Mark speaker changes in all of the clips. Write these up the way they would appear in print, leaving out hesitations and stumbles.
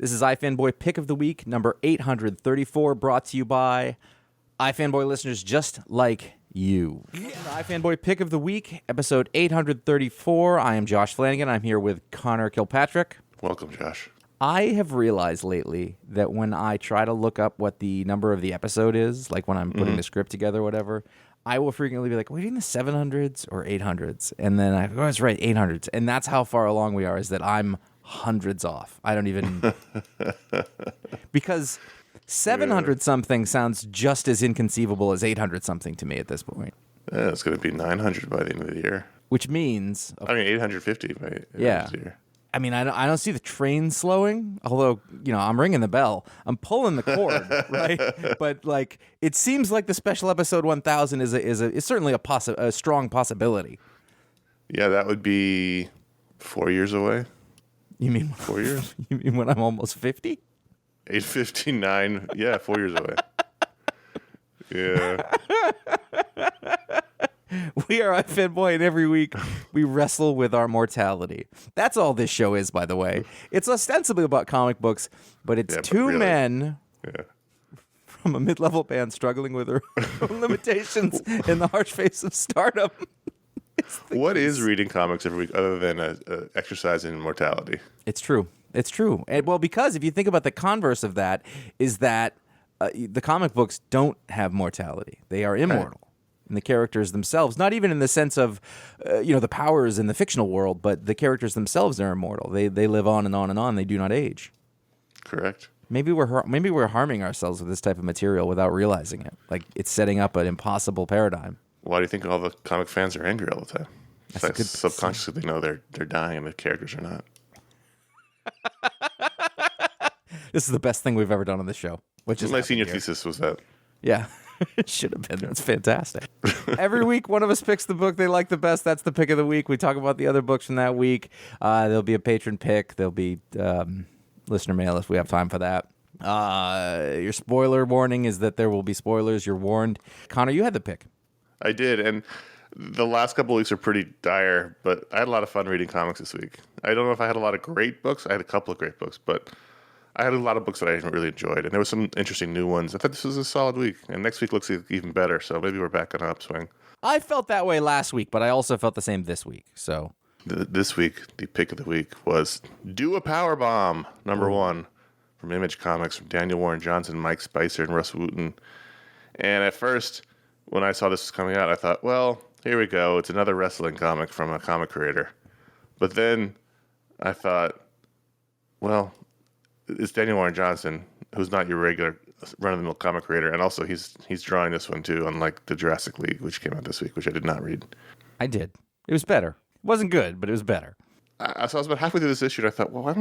Speaker 1: This is iFanboy Pick of the Week, number 834, brought to you by iFanboy listeners just like you. The iFanboy Pick of the Week, episode 834. I am Josh Flanagan. I'm here with Connor Kilpatrick.
Speaker 2: Welcome, Josh.
Speaker 1: I have realized lately that when I try to look up what the number of the episode is, like when I'm putting the script together or whatever, I will frequently be like, are we doing the 700s or 800s? And then I go, oh, that's right, 800s. And that's how far along we are, is that I'm hundreds off. I don't even... because 700-something sounds just as inconceivable as 800-something to me at this point.
Speaker 2: Yeah, it's going to be 900 by the end of the year.
Speaker 1: Which means...
Speaker 2: 850 by the end of the year.
Speaker 1: I mean, I don't see the train slowing, although, I'm ringing the bell. I'm pulling the cord, right? But, it seems like the special episode 1000 is certainly a strong possibility.
Speaker 2: Yeah, that would be 4 years away.
Speaker 1: You mean
Speaker 2: 4 years?
Speaker 1: You mean when I'm almost 50?
Speaker 2: 859. Yeah, 4 years away. Yeah.
Speaker 1: We are iFanboy, and every week we wrestle with our mortality. That's all this show is, by the way. It's ostensibly about comic books, but it's two men from a mid-level band struggling with their own limitations in the harsh face of stardom.
Speaker 2: What is reading comics every week other than an exercise in mortality?
Speaker 1: It's true. It's true. And, because if you think about the converse of that, is that the comic books don't have mortality. They are immortal. And the characters themselves, not even in the sense of, the powers in the fictional world, but the characters themselves are immortal. They live on and on and on. They do not age.
Speaker 2: Correct.
Speaker 1: Maybe we're harming ourselves with this type of material without realizing it. Like, it's setting up an impossible paradigm.
Speaker 2: Why do you think all the comic fans are angry all the time? Subconsciously, they know they're dying and the characters are not.
Speaker 1: This is the best thing we've ever done on this show.
Speaker 2: My senior thesis was that.
Speaker 1: Yeah. It should have been. That's fantastic. Every week, one of us picks the book they like the best. That's the pick of the week. We talk about the other books from that week. There'll be a patron pick. There'll be listener mail if we have time for that. Your spoiler warning is that there will be spoilers. You're warned. Connor, you had the pick.
Speaker 2: I did, and the last couple of weeks are pretty dire, but I had a lot of fun reading comics this week. I don't know if I had a lot of great books. I had a couple of great books, but I had a lot of books that I really enjoyed, and there were some interesting new ones. I thought this was a solid week, and next week looks even better, so maybe we're back on an upswing.
Speaker 1: I felt that way last week, but I also felt the same this week. So
Speaker 2: this week, the pick of the week was Do a Power Bomb, number 1, from Image Comics, from Daniel Warren Johnson, Mike Spicer, and Russ Wooten. And at first, when I saw this was coming out, I thought, well, here we go. It's another wrestling comic from a comic creator. But then I thought, well, it's Daniel Warren Johnson, who's not your regular run-of-the-mill comic creator, and also he's drawing this one too, unlike the Jurassic League, which came out this week, which I did not read.
Speaker 1: I did. It was better. It wasn't good, but it was better.
Speaker 2: So I was about halfway through this issue, and I thought, well, why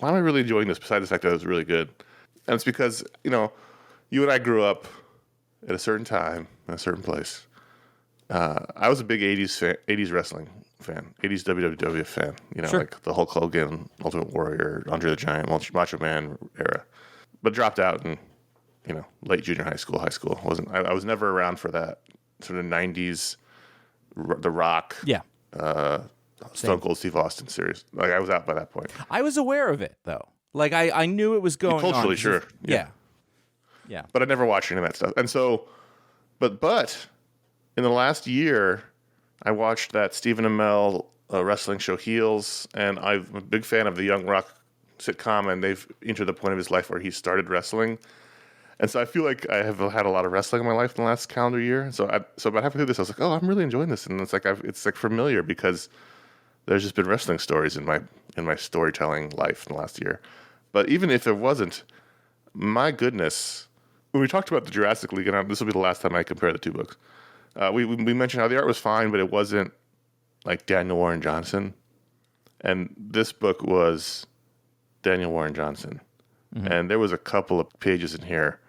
Speaker 2: am I really enjoying this, besides the fact that it was really good? And it's because, you and I grew up at a certain time, in a certain place. I was a big 80s wrestling fan, 80s WWF fan,
Speaker 1: Sure.
Speaker 2: Like the Hulk Hogan, Ultimate Warrior, Andre the Giant, Macho Man era. But dropped out in, late junior high school. I was never around for that sort of 90s, The Rock, Stone Cold Steve Austin series. Like, I was out by that point.
Speaker 1: I was aware of it, though. Like, I knew it was going
Speaker 2: culturally,
Speaker 1: on.
Speaker 2: Sure.
Speaker 1: Yeah.
Speaker 2: But I never watched any of that stuff. And so, but in the last year, I watched that Stephen Amell wrestling show Heels, and I'm a big fan of the Young Rock sitcom, and they've entered the point of his life where he started wrestling. And so I feel like I have had a lot of wrestling in my life in the last calendar year. So about halfway through this, I was like, oh, I'm really enjoying this. And it's like familiar because there's just been wrestling stories in my storytelling life in the last year. But even if it wasn't, my goodness, when we talked about the Jurassic League, and this will be the last time I compare the two books, we mentioned how the art was fine, but it wasn't like Daniel Warren Johnson. And this book was Daniel Warren Johnson. Mm-hmm. And there was a couple of pages in here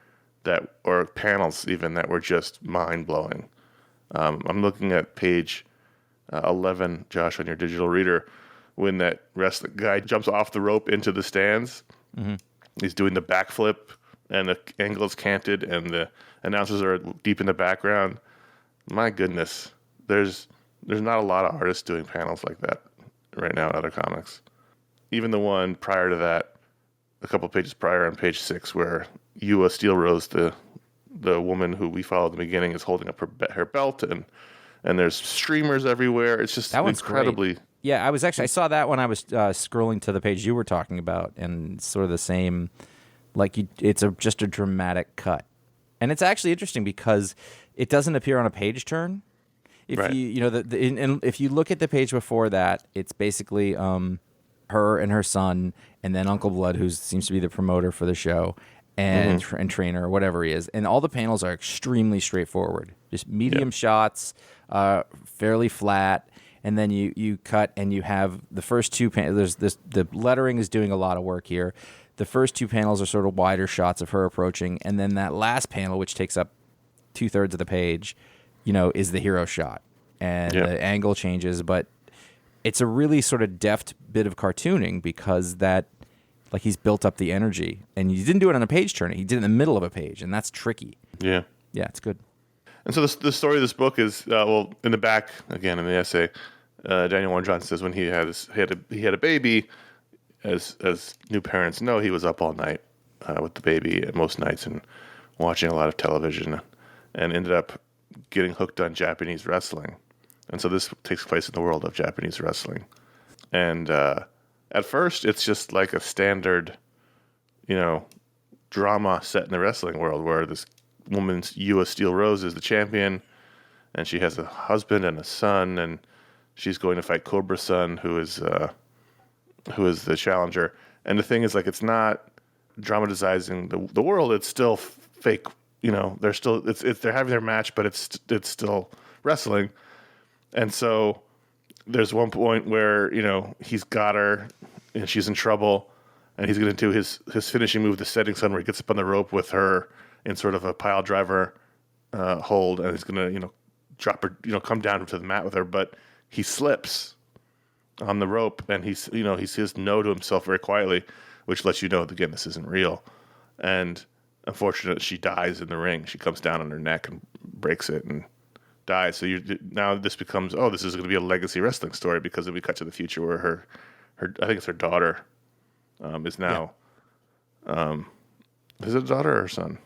Speaker 2: or panels even, that were just mind-blowing. I'm looking at page 11, Josh, on your digital reader, when that wrestling guy jumps off the rope into the stands. Mm-hmm. He's doing the backflip, and the angle is canted, and the announcers are deep in the background. My goodness, there's not a lot of artists doing panels like that right now in other comics. Even the one prior to that a couple pages prior on page 6 where Ewa Steel Rose, the woman who we follow at the beginning, is holding up her belt, and there's streamers everywhere. It's just
Speaker 1: That one's
Speaker 2: incredibly
Speaker 1: great. Yeah, I saw that when I was scrolling to the page you were talking about, and sort of the same, it's just a dramatic cut. And it's actually interesting because it doesn't appear on a page turn. If
Speaker 2: Right.
Speaker 1: if you look at the page before that, it's basically her and her son, and then Uncle Blood, who seems to be the promoter for the show, and trainer or whatever he is. And all the panels are extremely straightforward, just medium shots, fairly flat. And then you cut and you have the first two panels. The lettering is doing a lot of work here. The first two panels are sort of wider shots of her approaching, and then that last panel, which takes up 2/3 of the page, is the hero shot, and the angle changes. But it's a really sort of deft bit of cartooning because he's built up the energy, and you didn't do it on a page turn. He did it in the middle of a page, and that's tricky.
Speaker 2: Yeah,
Speaker 1: it's good.
Speaker 2: And so the story of this book is in the back again in the essay, Daniel Warren Johnson says when he had a baby, as new parents know, he was up all night with the baby most nights and watching a lot of television, and ended up getting hooked on Japanese wrestling. And so this takes place in the world of Japanese wrestling. And at first, it's just like a standard, drama set in the wrestling world where this woman's Ewa Steel Rose is the champion, and she has a husband and a son, and she's going to fight Cobra Sun, who is the challenger. And the thing is, it's not dramatizing the world. It's still fake. They're still they're having their match, but it's still wrestling. And so there's one point where he's got her and she's in trouble, and he's going to do his finishing move, the setting sun, where he gets up on the rope with her in sort of a pile driver hold, and he's going to drop her, come down to the mat with her, but he slips on the rope, and he says no to himself very quietly, which lets you know again this isn't real. And unfortunately, she dies in the ring. She comes down on her neck and breaks it and dies. So now this becomes, this is going to be a legacy wrestling story, because then we cut to the future where her I think it's her daughter is now. Is it a daughter or her son?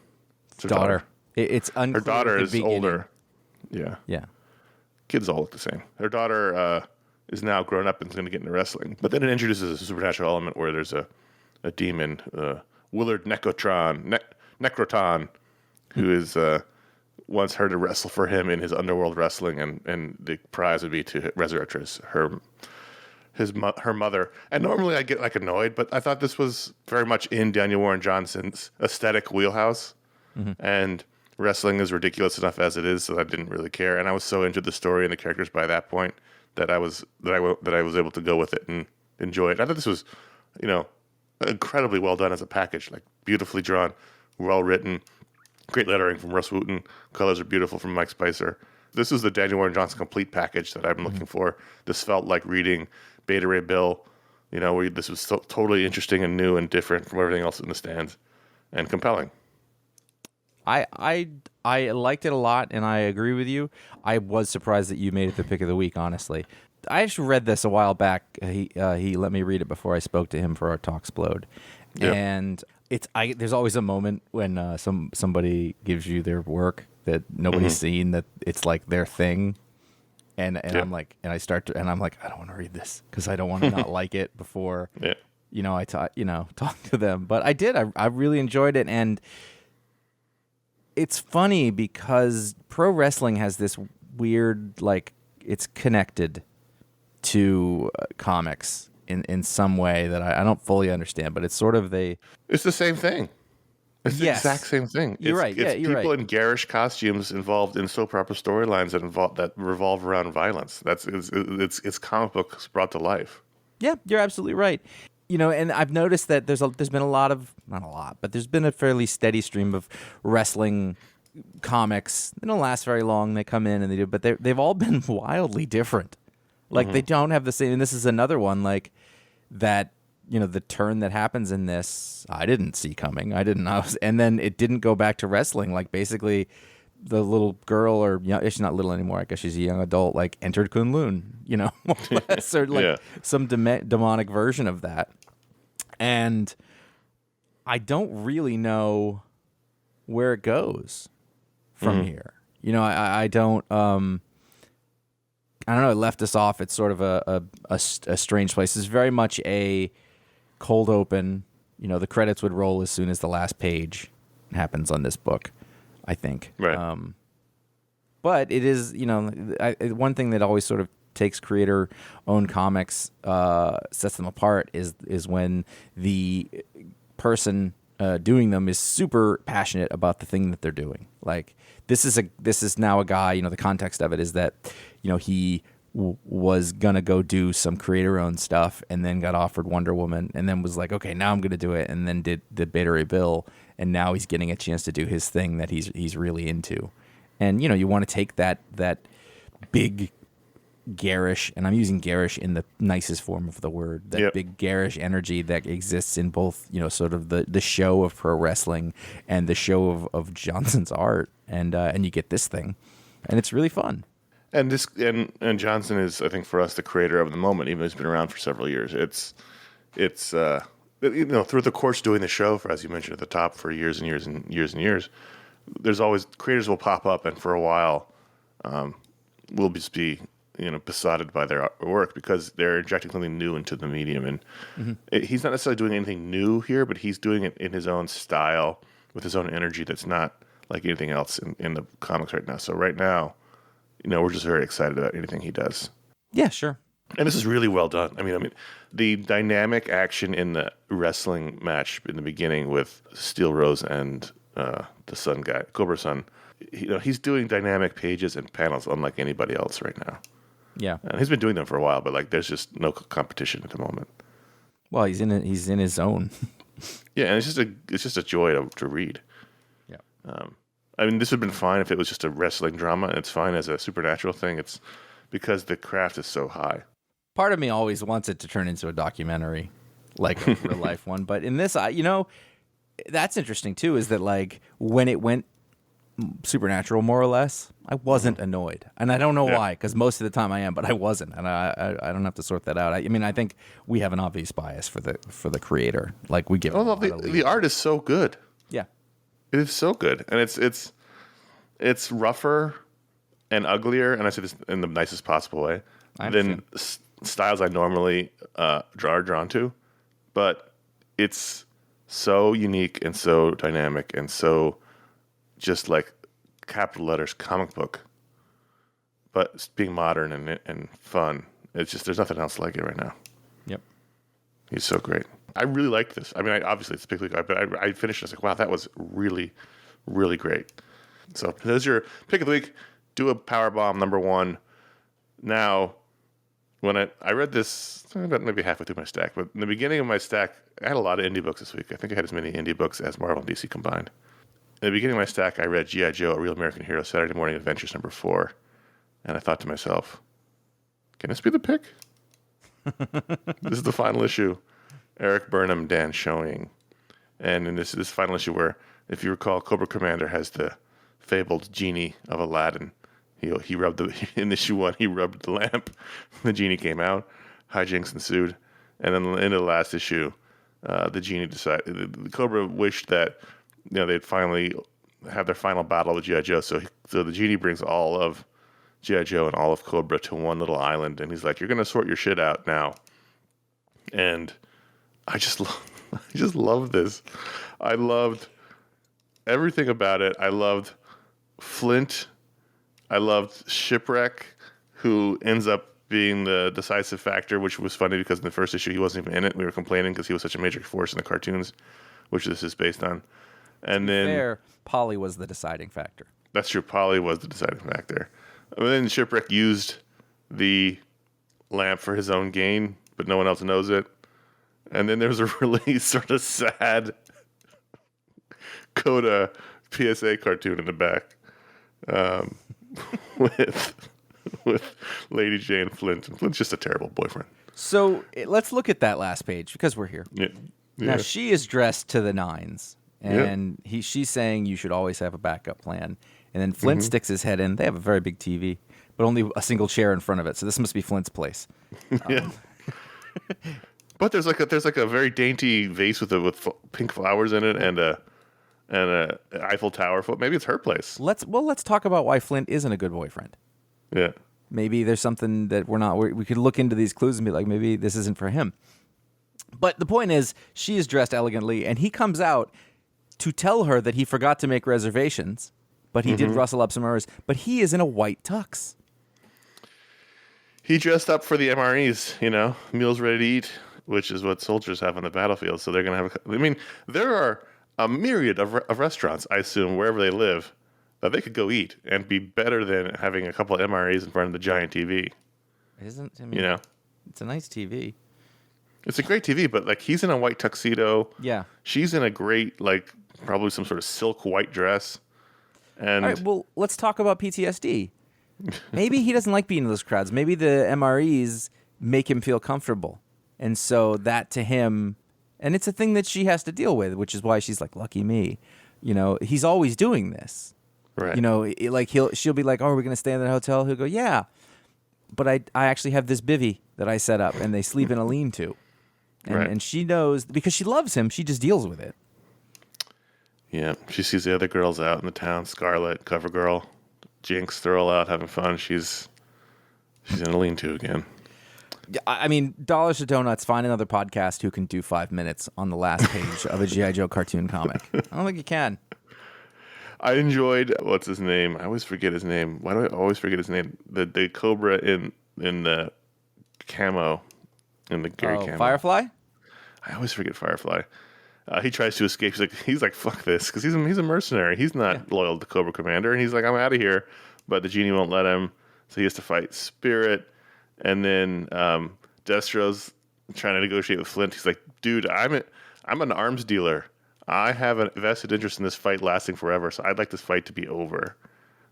Speaker 2: It's her
Speaker 1: daughter. It's unclear.
Speaker 2: Her daughter
Speaker 1: at the
Speaker 2: is
Speaker 1: beginning.
Speaker 2: older. Yeah. Kids all look the same. Her daughter is now grown up and is going to get into wrestling. But then it introduces a supernatural element where there's a demon, Willard Necroton, who is wants her to wrestle for him in his underworld wrestling, and the prize would be to resurrect her mother. And normally I get annoyed, but I thought this was very much in Daniel Warren Johnson's aesthetic wheelhouse. Mm-hmm. And wrestling is ridiculous enough as it is, so I didn't really care. And I was so into the story and the characters by that point that I was able to go with it and enjoy it. I thought this was, incredibly well done as a package, beautifully drawn, well written, great lettering from Russ Wooten. Colors are beautiful from Mike Spicer. This is the Daniel Warren Johnson complete package that I'm looking for. This felt like reading Beta Ray Bill, where this was totally interesting and new and different from everything else in the stands, and compelling.
Speaker 1: I liked it a lot, and I agree with you. I was surprised that you made it the pick of the week, honestly. I actually read this a while back. He let me read it before I spoke to him for our Talksplode. Yeah. And there's always a moment when somebody gives you their work that nobody's seen, that it's their thing. And I'm like, and I'm like, I don't want to read this because I don't want to not like it before, I talk to them. But I did. I really enjoyed it. And it's funny because pro wrestling has this weird, it's connected to comics in some way that I don't fully understand, but it's sort of
Speaker 2: it's the same thing. It's the exact same thing.
Speaker 1: You're right.
Speaker 2: It's
Speaker 1: you're
Speaker 2: people
Speaker 1: right.
Speaker 2: in garish costumes involved in soap opera storylines that revolve around violence. It's comic books brought to life.
Speaker 1: Yeah, you're absolutely right. And I've noticed that there's been not a lot, but there's been a fairly steady stream of wrestling comics. They don't last very long. They come in and they do, but they've all been wildly different. They don't have the same. And this is another one that. The turn that happens in this, I didn't see coming. And then it didn't go back to wrestling. Basically, the little girl, or she's not little anymore. I guess she's a young adult. Entered Kunlun, more or less, or some demonic version of that. And I don't really know where it goes from here. You know, I don't. I don't know. It left us off at sort of a strange place. It's very much a cold open. You know, the credits would roll as soon as the last page happens on this book, I think.
Speaker 2: Right.
Speaker 1: But it is, you know, one thing that always sort of takes creator-owned comics, sets them apart, is when the person doing them is super passionate about the thing that they're doing. Like this is now a guy. You know, the context of it is that, you know, he was gonna go do some creator-owned stuff, and then got offered Wonder Woman, and then was like, okay, now I'm gonna do it, and then did the Beta Ray Bill, and now he's getting a chance to do his thing that he's really into. And, you know, you want to take that big garish, and I'm using garish in the nicest form of the word, that big garish energy that exists in both, you know, sort of the show of pro wrestling and the show of Johnson's art, and you get this thing, and it's really fun.
Speaker 2: And this and Johnson is, I think, for us, the creator of the moment, even though he's been around for several years. It's you know, through the course of doing the show, for, as you mentioned at the top, for years and years and years and years, there's always creators will pop up, and for a while, we'll just be, you know, besotted by their work because they're injecting something new into the medium. And he's not necessarily doing anything new here, but he's doing it in his own style with his own energy that's not like anything else in the comics right now. So right now, you know, we're just very excited about anything he does.
Speaker 1: Yeah, sure.
Speaker 2: And this is really well done. I mean, the dynamic action in the wrestling match in the beginning with Steel Rose and the Sun guy, Cobra Sun, you know, he's doing dynamic pages and panels unlike anybody else right now.
Speaker 1: Yeah,
Speaker 2: and he's been doing them for a while, but like, there's just no competition at the moment.
Speaker 1: Well, he's in his zone.
Speaker 2: Yeah, and it's just a joy to read.
Speaker 1: Yeah.
Speaker 2: I mean, this would have been fine if it was just a wrestling drama. It's fine as a supernatural thing. It's because the craft is so high.
Speaker 1: Part of me always wants it to turn into a documentary, like a real life one. But in this, you know, that's interesting too. Is that like when it went supernatural, more or less, I wasn't annoyed, and I don't know why. Because most of the time I am, but I wasn't, and I don't have to sort that out. I mean, I think we have an obvious bias for the creator. Like we give.
Speaker 2: Oh, the art is so good.
Speaker 1: Yeah.
Speaker 2: It is so good, and it's rougher and uglier, and I say this in the nicest possible way, than styles I normally are drawn to, but it's so unique and so dynamic and so just like capital letters comic book, but it's being modern and fun. It's just, there's nothing else like it right now.
Speaker 1: Yep.
Speaker 2: He's so great. I really liked this. I mean, obviously it's Pick of the Week, but I finished it. I was like, wow, that was really, really great. So there's your Pick of the Week. Do a power bomb, number one. Now, when I read this, about maybe halfway through my stack, but in the beginning of my stack, I had a lot of indie books this week. I think I had as many indie books as Marvel and DC combined. In the beginning of my stack, I read G.I. Joe, A Real American Hero, Saturday Morning Adventures, number 4. And I thought to myself, can this be the pick? This is the final issue. Eric Burnham, Dan Schoening. And in this final issue where, if you recall, Cobra Commander has the fabled genie of Aladdin. He rubbed in issue 1, he rubbed the lamp. The genie came out. Hijinks ensued. And then in the last issue, the genie decided, the Cobra wished that, you know, they'd finally have their final battle with G.I. Joe. So the genie brings all of G.I. Joe and all of Cobra to one little island. And he's like, you're going to sort your shit out now. And I just love this. I loved everything about it. I loved Flint. I loved Shipwreck, who ends up being the decisive factor, which was funny because in the first issue he wasn't even in it. We were complaining because he was such a major force in the cartoons, which this is based on. And then
Speaker 1: Polly was the deciding factor.
Speaker 2: That's true. Polly was the deciding factor. And then Shipwreck used the lamp for his own gain, but no one else knows it. And then there's a really sort of sad Coda PSA cartoon in the back with Lady Jane Flint. And Flint's just a terrible boyfriend.
Speaker 1: So let's look at that last page because we're here.
Speaker 2: Yeah.
Speaker 1: Now she is dressed to the nines, and she's saying you should always have a backup plan. And then Flint sticks his head in. They have a very big TV, but only a single chair in front of it. So this must be Flint's place.
Speaker 2: But there's like a very dainty vase with pink flowers in it and a Eiffel Tower. Maybe it's her place.
Speaker 1: Let's talk about why Flint isn't a good boyfriend.
Speaker 2: Yeah.
Speaker 1: Maybe there's something that we could look into these clues and be like, maybe this isn't for him. But the point is, she is dressed elegantly, and he comes out to tell her that he forgot to make reservations, but he did rustle up some errors. But he is in a white tux.
Speaker 2: He dressed up for the MREs, meals ready to eat, which is what soldiers have on the battlefield. So they're going to have there are a myriad of restaurants, I assume, wherever they live, that they could go eat and be better than having a couple of MREs in front of the giant TV.
Speaker 1: It's a nice TV.
Speaker 2: It's a great TV, but like he's in a white tuxedo.
Speaker 1: Yeah.
Speaker 2: She's in a great, like probably some sort of silk white dress. And
Speaker 1: all right, well, let's talk about PTSD. Maybe he doesn't like being in those crowds. Maybe the MREs make him feel comfortable. And so that to him, and it's a thing that she has to deal with, which is why she's like, lucky me. He's always doing this.
Speaker 2: Right.
Speaker 1: She'll be like, oh, are we going to stay in the hotel? He'll go, yeah. But I actually have this bivvy that I set up, and they sleep in a lean-to. And she knows, because she loves him, she just deals with it.
Speaker 2: Yeah, she sees the other girls out in the town, Scarlet, CoverGirl, Jinx, they're all out having fun. She's in a lean-to again.
Speaker 1: I mean, Dollars to Donuts, find another podcast who can do 5 minutes on the last page of a G.I. Joe cartoon comic. I don't think you can.
Speaker 2: I enjoyed, what's his name? I always forget his name. Why do I always forget his name? The Cobra in the camo, in the Gary camo.
Speaker 1: Firefly?
Speaker 2: I always forget Firefly. He tries to escape. He's like, fuck this, because he's a mercenary. He's not loyal to Cobra Commander, and he's like, I'm out of here. But the genie won't let him, so he has to fight Spirit. And then Destro's trying to negotiate with Flint. He's like, dude, I'm an arms dealer. I have a vested interest in this fight lasting forever, so I'd like this fight to be over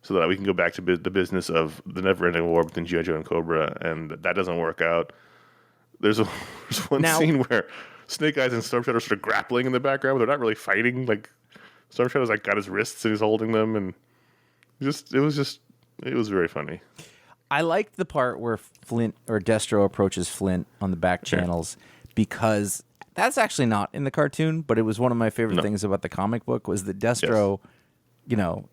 Speaker 2: so that we can go back to the business of the never-ending war between G.I. Joe and Cobra, and that doesn't work out. There's one scene where Snake Eyes and Storm Shadow sort of grappling in the background, but they're not really fighting. Like, Storm Shadow's like got his wrists and he's holding them, and it was very funny.
Speaker 1: I liked the part where Flint or Destro approaches Flint on the back channels because that's actually not in the cartoon, but it was one of my favorite things about the comic book was that Destro,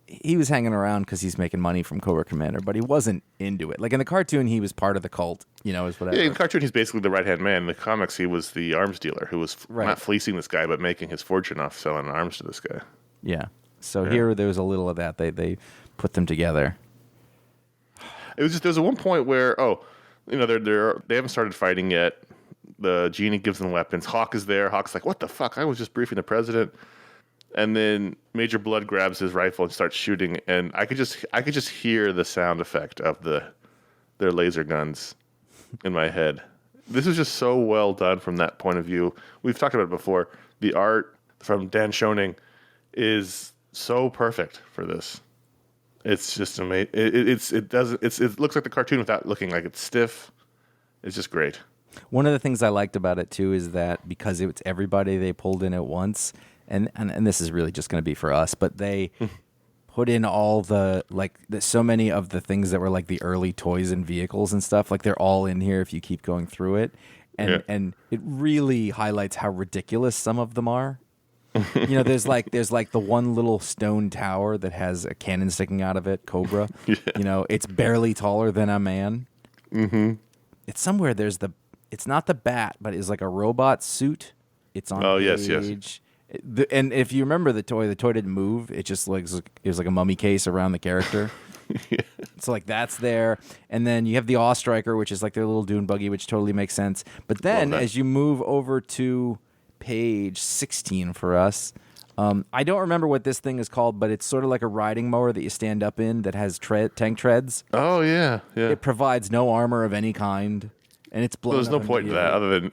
Speaker 1: he was hanging around because he's making money from Cobra Commander, but he wasn't into it. Like in the cartoon, he was part of the cult, is whatever.
Speaker 2: Yeah, in the cartoon, he's basically the right-hand man. In the comics, he was the arms dealer who was not fleecing this guy, but making his fortune off selling arms to this guy.
Speaker 1: Yeah. So here, there was a little of that. They put them together.
Speaker 2: It was just, there was one point where, they haven't started fighting yet. The genie gives them weapons. Hawk is there. Hawk's like, what the fuck? I was just briefing the president. And then Major Blood grabs his rifle and starts shooting. And I could just hear the sound effect of their laser guns in my head. This is just so well done from that point of view. We've talked about it before. The art from Dan Schoening is so perfect for this. It's just amazing. It looks like the cartoon without looking like it's stiff. It's just great.
Speaker 1: One of the things I liked about it too is that because it's everybody they pulled in at once, and this is really just going to be for us, but they put in all so many of the things that were like the early toys and vehicles and stuff. Like they're all in here if you keep going through it, and it really highlights how ridiculous some of them are. There's like the one little stone tower that has a cannon sticking out of it, Cobra. Yeah. It's barely taller than a man. Mm-hmm. It's somewhere. It's not the bat, but it's like a robot suit. It's on page. Yes. And if you remember the toy didn't move. It just it was like a mummy case around the character. Yeah. So like that's there, and then you have the Awe Striker, which is like their little dune buggy, which totally makes sense. But then as you move over to page 16 for us. I don't remember what this thing is called, but it's sort of like a riding mower that you stand up in that has tank treads. Oh, yeah. It provides no armor of any kind, and it's blown.
Speaker 2: There's no point in that other than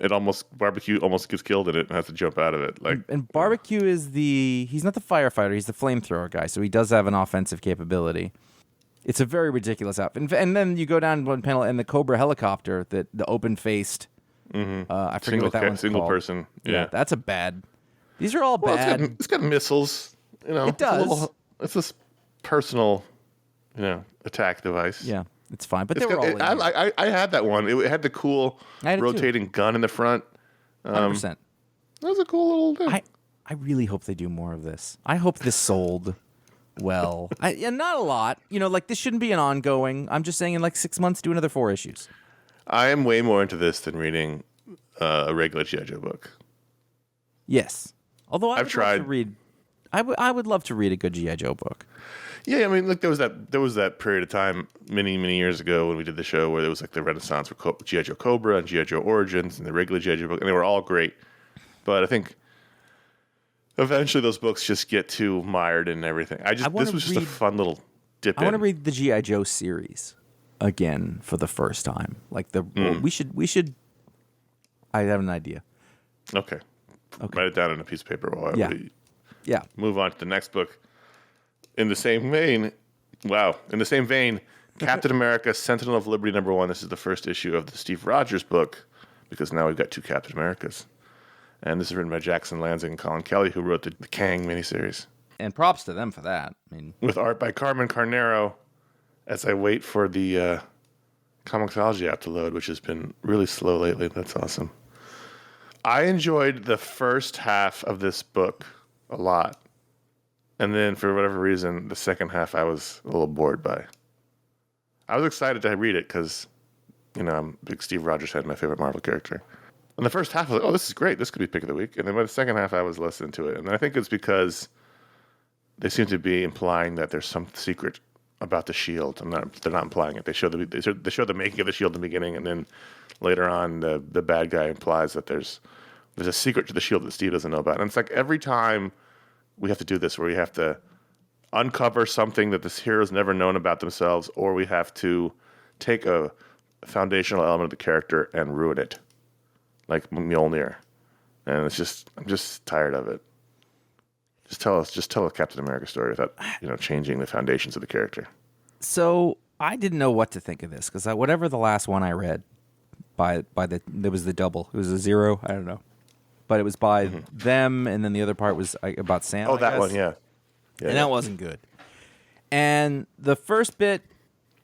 Speaker 2: Barbecue almost gets killed in it and has to jump out of it.
Speaker 1: And Barbecue is he's not the firefighter, he's the flamethrower guy, so he does have an offensive capability. It's a very ridiculous outfit. And then you go down one panel, and the Cobra helicopter, the open-faced, I forget what that one's
Speaker 2: single
Speaker 1: called.
Speaker 2: Person. Yeah,
Speaker 1: that's a bad. These are all bad.
Speaker 2: It's got missiles.
Speaker 1: It does.
Speaker 2: It's this personal, attack device.
Speaker 1: Yeah, it's fine. But they were all.
Speaker 2: I had that one. It had the cool rotating gun in the front
Speaker 1: 100%.
Speaker 2: That was a cool little thing.
Speaker 1: I really hope they do more of this. I hope this sold well. And not a lot. Like this shouldn't be an ongoing. I'm just saying in like 6 months, do another 4 issues.
Speaker 2: I am way more into this than reading a regular G.I. Joe book.
Speaker 1: Yes. Although
Speaker 2: I've tried
Speaker 1: love to read. I would love to read a good G.I. Joe book.
Speaker 2: Yeah, I mean, like there was that period of time many years ago when we did the show where there was like the renaissance with G.I. Joe Cobra and G.I. Joe Origins and the regular G.I. Joe book, and they were all great. But I think eventually those books just get too mired in everything. This was just a fun little dip in.
Speaker 1: I want to read the G.I. Joe series again for the first time. Like we should. I have an idea.
Speaker 2: Okay. Write it down on a piece of paper while we move on to the next book. In the same vein, Captain America, Sentinel of Liberty #1. This is the first issue of the Steve Rogers book, because now we've got 2 Captain Americas. And this is written by Jackson Lanzing and Colin Kelly, who wrote the Kang miniseries.
Speaker 1: And props to them for that. I mean,
Speaker 2: with art by Carmen Carnero, as I wait for the Comixology app to load, which has been really slow lately. That's awesome. I enjoyed the first half of this book a lot. And then, for whatever reason, the second half I was a little bored by. I was excited to read it because, I'm a big Steve Rogers fan, my favorite Marvel character. And the first half, I was like, oh, this is great. This could be pick of the week. And then by the second half, I was less into it. And I think it's because they seem to be implying that there's some secret about the shield. They're not implying it. They show the making of the shield in the beginning, and then later on, the bad guy implies that there's a secret to the shield that Steve doesn't know about. And it's like every time we have to do this, where we have to uncover something that this hero's never known about themselves, or we have to take a foundational element of the character and ruin it, like Mjolnir. And I'm just tired of it. Just tell a Captain America story without changing the foundations of the character.
Speaker 1: So I didn't know what to think of this, because whatever the last one I read there was the double. It was a 0. I don't know. But it was by them, and then the other part was about Sam.
Speaker 2: Oh, that one, yeah.
Speaker 1: And that wasn't good. And the first bit,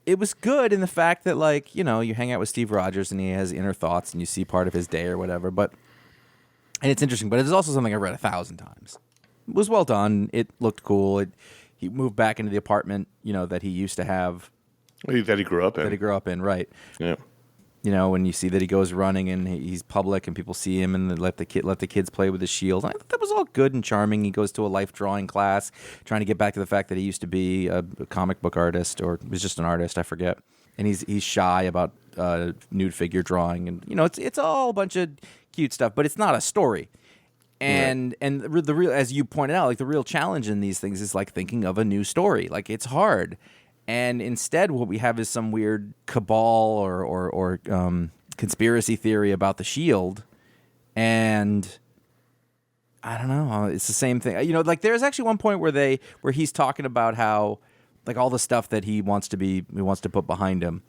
Speaker 1: it was good in the fact that, like, you hang out with Steve Rogers, and he has inner thoughts, and you see part of his day or whatever. And it's interesting, but it's also something I read 1,000 times. It was well done. It looked cool. He moved back into the apartment, that he used to have.
Speaker 2: That he grew up in.
Speaker 1: That he grew up in, right.
Speaker 2: Yeah.
Speaker 1: When you see that he goes running and he's public and people see him and they let the kids play with his shield. I thought that was all good and charming. He goes to a life drawing class, trying to get back to the fact that he used to be a comic book artist, or was just an artist, I forget. And he's shy about nude figure drawing, and it's all a bunch of cute stuff, but it's not a story. And the real, as you pointed out, like the real challenge in these things is like thinking of a new story. Like it's hard. And instead, what we have is some weird cabal or conspiracy theory about the shield, and I don't know. It's the same thing. Like there's actually one point where he's talking about how, like, all the stuff that he wants to put behind him,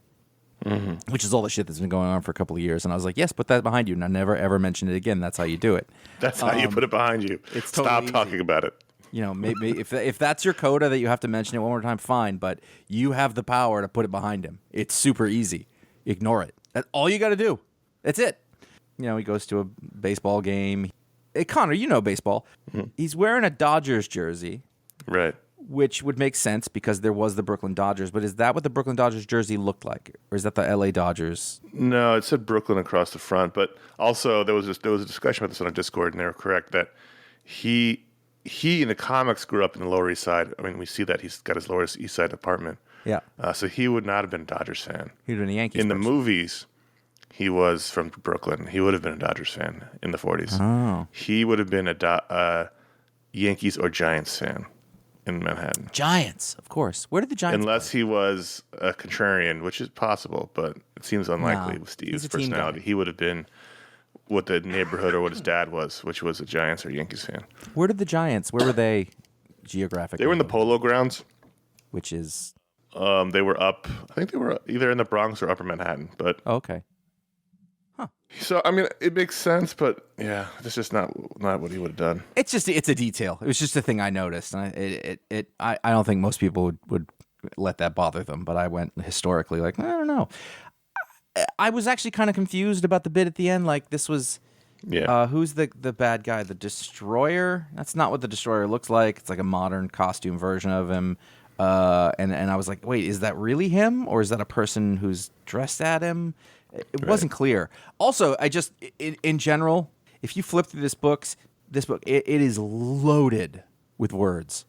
Speaker 1: which is all the shit that's been going on for a couple of years. And I was like, yes, put that behind you, and I never ever mention it again. That's how you do it.
Speaker 2: That's how you put it behind you.
Speaker 1: It's
Speaker 2: Stop
Speaker 1: totally
Speaker 2: talking about it.
Speaker 1: Maybe if that's your coda that you have to mention it one more time, fine. But you have the power to put it behind him. It's super easy. Ignore it. That's all you got to do. That's it. He goes to a baseball game. Hey, Connor, baseball. He's wearing a Dodgers jersey.
Speaker 2: Right.
Speaker 1: Which would make sense because there was the Brooklyn Dodgers. But is that what the Brooklyn Dodgers jersey looked like? Or is that the LA Dodgers?
Speaker 2: No, it said Brooklyn across the front. But also there was a discussion about this on a Discord, and they were correct that he in the comics grew up in the Lower East Side. I mean, we see that he's got his Lower East Side apartment.
Speaker 1: Yeah.
Speaker 2: So he would not have been a Dodgers fan.
Speaker 1: He would have been a Yankees
Speaker 2: In
Speaker 1: person.
Speaker 2: the movies, he was from Brooklyn. He would have been a Dodgers fan in the 40s.
Speaker 1: Oh.
Speaker 2: He would have been a Yankees or Giants fan in Manhattan.
Speaker 1: Giants, of course. Where did the Giants
Speaker 2: Unless
Speaker 1: play?
Speaker 2: he was a contrarian, which is possible, but it seems unlikely with Steve's personality. He would have been what the neighborhood or what his dad was, which was a Giants or Yankees fan.
Speaker 1: Where were they geographically?
Speaker 2: They were in the Polo Grounds.
Speaker 1: Which is?
Speaker 2: They were up, I think they were either in the Bronx or Upper Manhattan. But
Speaker 1: okay. Huh.
Speaker 2: So, I mean, it makes sense, but yeah, it's just not what he would have done.
Speaker 1: It's a detail. It was just a thing I noticed. And I don't think most people would let that bother them, but I went historically like, I don't know. I was actually kind of confused about the bit at the end. Like, this was,
Speaker 2: Yeah.
Speaker 1: Who's the bad guy? The Destroyer? That's not what the Destroyer looks like. It's like a modern costume version of him. And I was like, wait, is that really him, or is that a person who's dressed at him? It wasn't clear. Also, in general, if you flip through this book, it is loaded with words.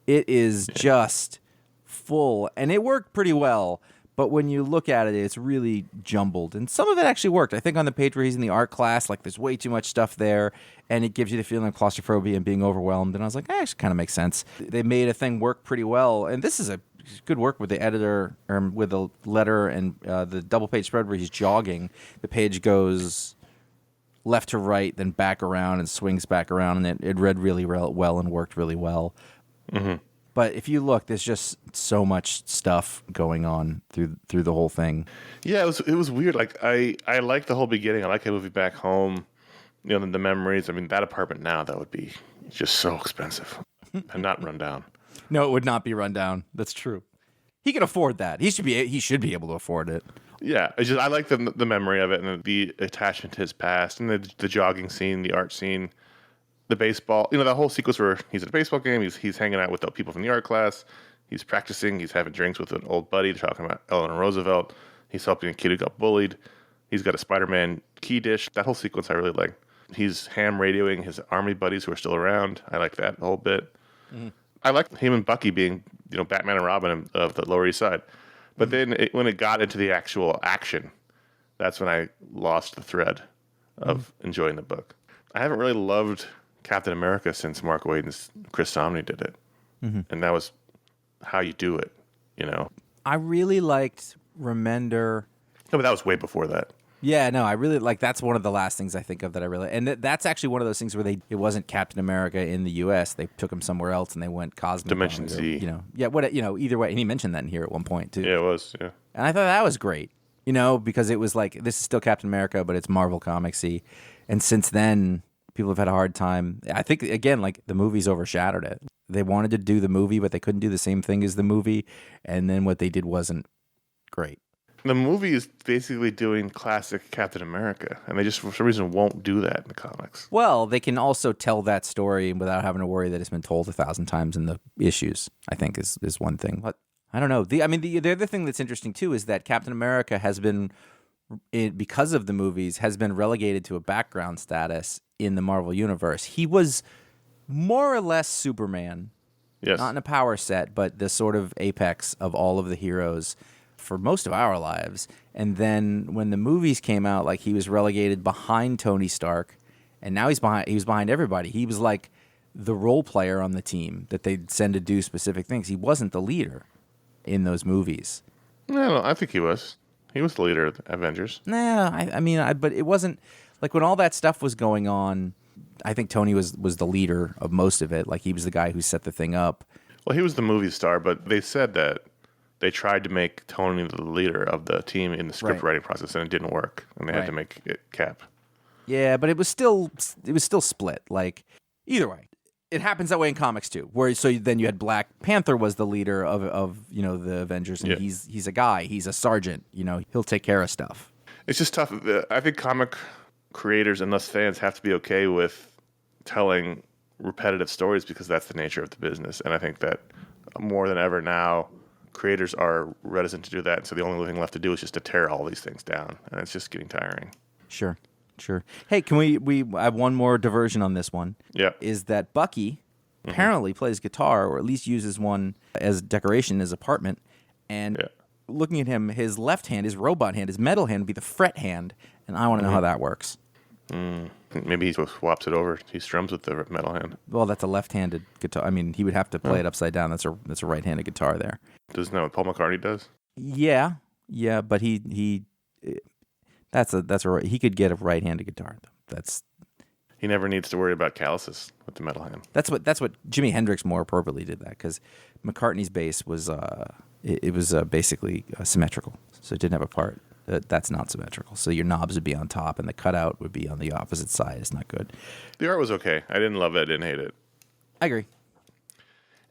Speaker 1: It is just full, and it worked pretty well. But when you look at it, it's really jumbled. And some of it actually worked. I think on the page where he's in the art class, like there's way too much stuff there, and it gives you the feeling of claustrophobia and being overwhelmed. And I was like, actually kind of makes sense. They made a thing work pretty well. And this is a good work with the editor, with the letter and the double-page spread where he's jogging. The page goes left to right, then back around and swings back around, and it read really well and worked really well.
Speaker 2: Mm-hmm.
Speaker 1: But if you look, there's just so much stuff going on through the whole thing.
Speaker 2: Yeah, it was weird. Like I like the whole beginning. I like the movie Back Home. You know, the memories. I mean, that apartment now, that would be just so expensive and not run down.
Speaker 1: No, it would not be run down. That's true. He can afford that. He should be able to afford it.
Speaker 2: Yeah, I like the memory of it and the attachment to his past and the jogging scene, the art scene. The baseball, you know, that whole sequence where he's at a baseball game, he's hanging out with the people from the art class, he's practicing, he's having drinks with an old buddy, they're talking about Eleanor Roosevelt, he's helping a kid who got bullied, he's got a Spider-Man key dish. That whole sequence I really like. He's ham radioing his army buddies who are still around. I like that whole bit. Mm-hmm. I like him and Bucky being, you know, Batman and Robin of the Lower East Side. But then when it got into the actual action, that's when I lost the thread of enjoying the book. I haven't really loved Captain America since Mark Waid and Chris Samnee did it. Mm-hmm. And that was how you do it, you know.
Speaker 1: I really liked Remender.
Speaker 2: No, but that was way before that.
Speaker 1: Yeah, no, I really like. That's one of the last things I think of that I really, and that's actually one of those things where it wasn't Captain America in the U.S. They took him somewhere else and they went cosmic.
Speaker 2: Dimension Z.
Speaker 1: You know, yeah, either way, and he mentioned that in here at one point too.
Speaker 2: Yeah, it was. Yeah,
Speaker 1: and I thought that was great. You know, because it was like, this is still Captain America, but it's Marvel Comics-y, and since then, people have had a hard time. I think, again, like the movies overshadowed it. They wanted to do the movie, but they couldn't do the same thing as the movie, and then what they did wasn't great.
Speaker 2: The movie is basically doing classic Captain America, and they just, for some reason, won't do that in the comics.
Speaker 1: Well, they can also tell that story without having to worry that it's been told 1,000 times in the issues, I think is one thing. But I don't know. The other thing that's interesting, too, is that Captain America has been, because of the movies, has been relegated to a background status in the Marvel Universe. He was more or less Superman.
Speaker 2: Yes.
Speaker 1: Not in a power set, but the sort of apex of all of the heroes for most of our lives. And then when the movies came out, like, he was relegated behind Tony Stark, and now he was behind everybody. He was like the role player on the team that they'd send to do specific things. He wasn't the leader in those movies.
Speaker 2: No, I think he was. He was the leader of the Avengers.
Speaker 1: Nah, but it wasn't like when all that stuff was going on. I think Tony was the leader of most of it. Like, he was the guy who set the thing up.
Speaker 2: Well, he was the movie star, but they said that they tried to make Tony the leader of the team in the script writing process, and it didn't work, and they had to make it Cap.
Speaker 1: Yeah, but it was still split. Like, either way, it happens that way in comics too. Where then you had Black Panther was the leader of you know, the Avengers, and he's a guy, he's a sergeant. You know, he'll take care of stuff.
Speaker 2: It's just tough. I think comic creators and us fans have to be okay with telling repetitive stories because that's the nature of the business, and I think that more than ever now, creators are reticent to do that, and so the only thing left to do is just to tear all these things down, and it's just getting tiring.
Speaker 1: Sure. Hey, can we have one more diversion on this one?
Speaker 2: Yeah.
Speaker 1: Is that Bucky apparently plays guitar, or at least uses one as decoration in his apartment, and looking at him, his left hand, his robot hand, his metal hand would be the fret hand, and I want to know how that works.
Speaker 2: Maybe he swaps it over. He strums with the metal hand.
Speaker 1: Well, that's a left-handed guitar. I mean, he would have to play it upside down. That's a right-handed guitar there.
Speaker 2: Isn't that what Paul McCartney does?
Speaker 1: Yeah, but he he could get a right-handed guitar.
Speaker 2: He never needs to worry about calluses with the metal hand.
Speaker 1: That's what Jimi Hendrix more appropriately did that, because McCartney's bass was basically symmetrical, so it didn't have a part. That's not symmetrical. So your knobs would be on top, and the cutout would be on the opposite side. It's not good.
Speaker 2: The art was okay. I didn't love it. I didn't hate it.
Speaker 1: I agree.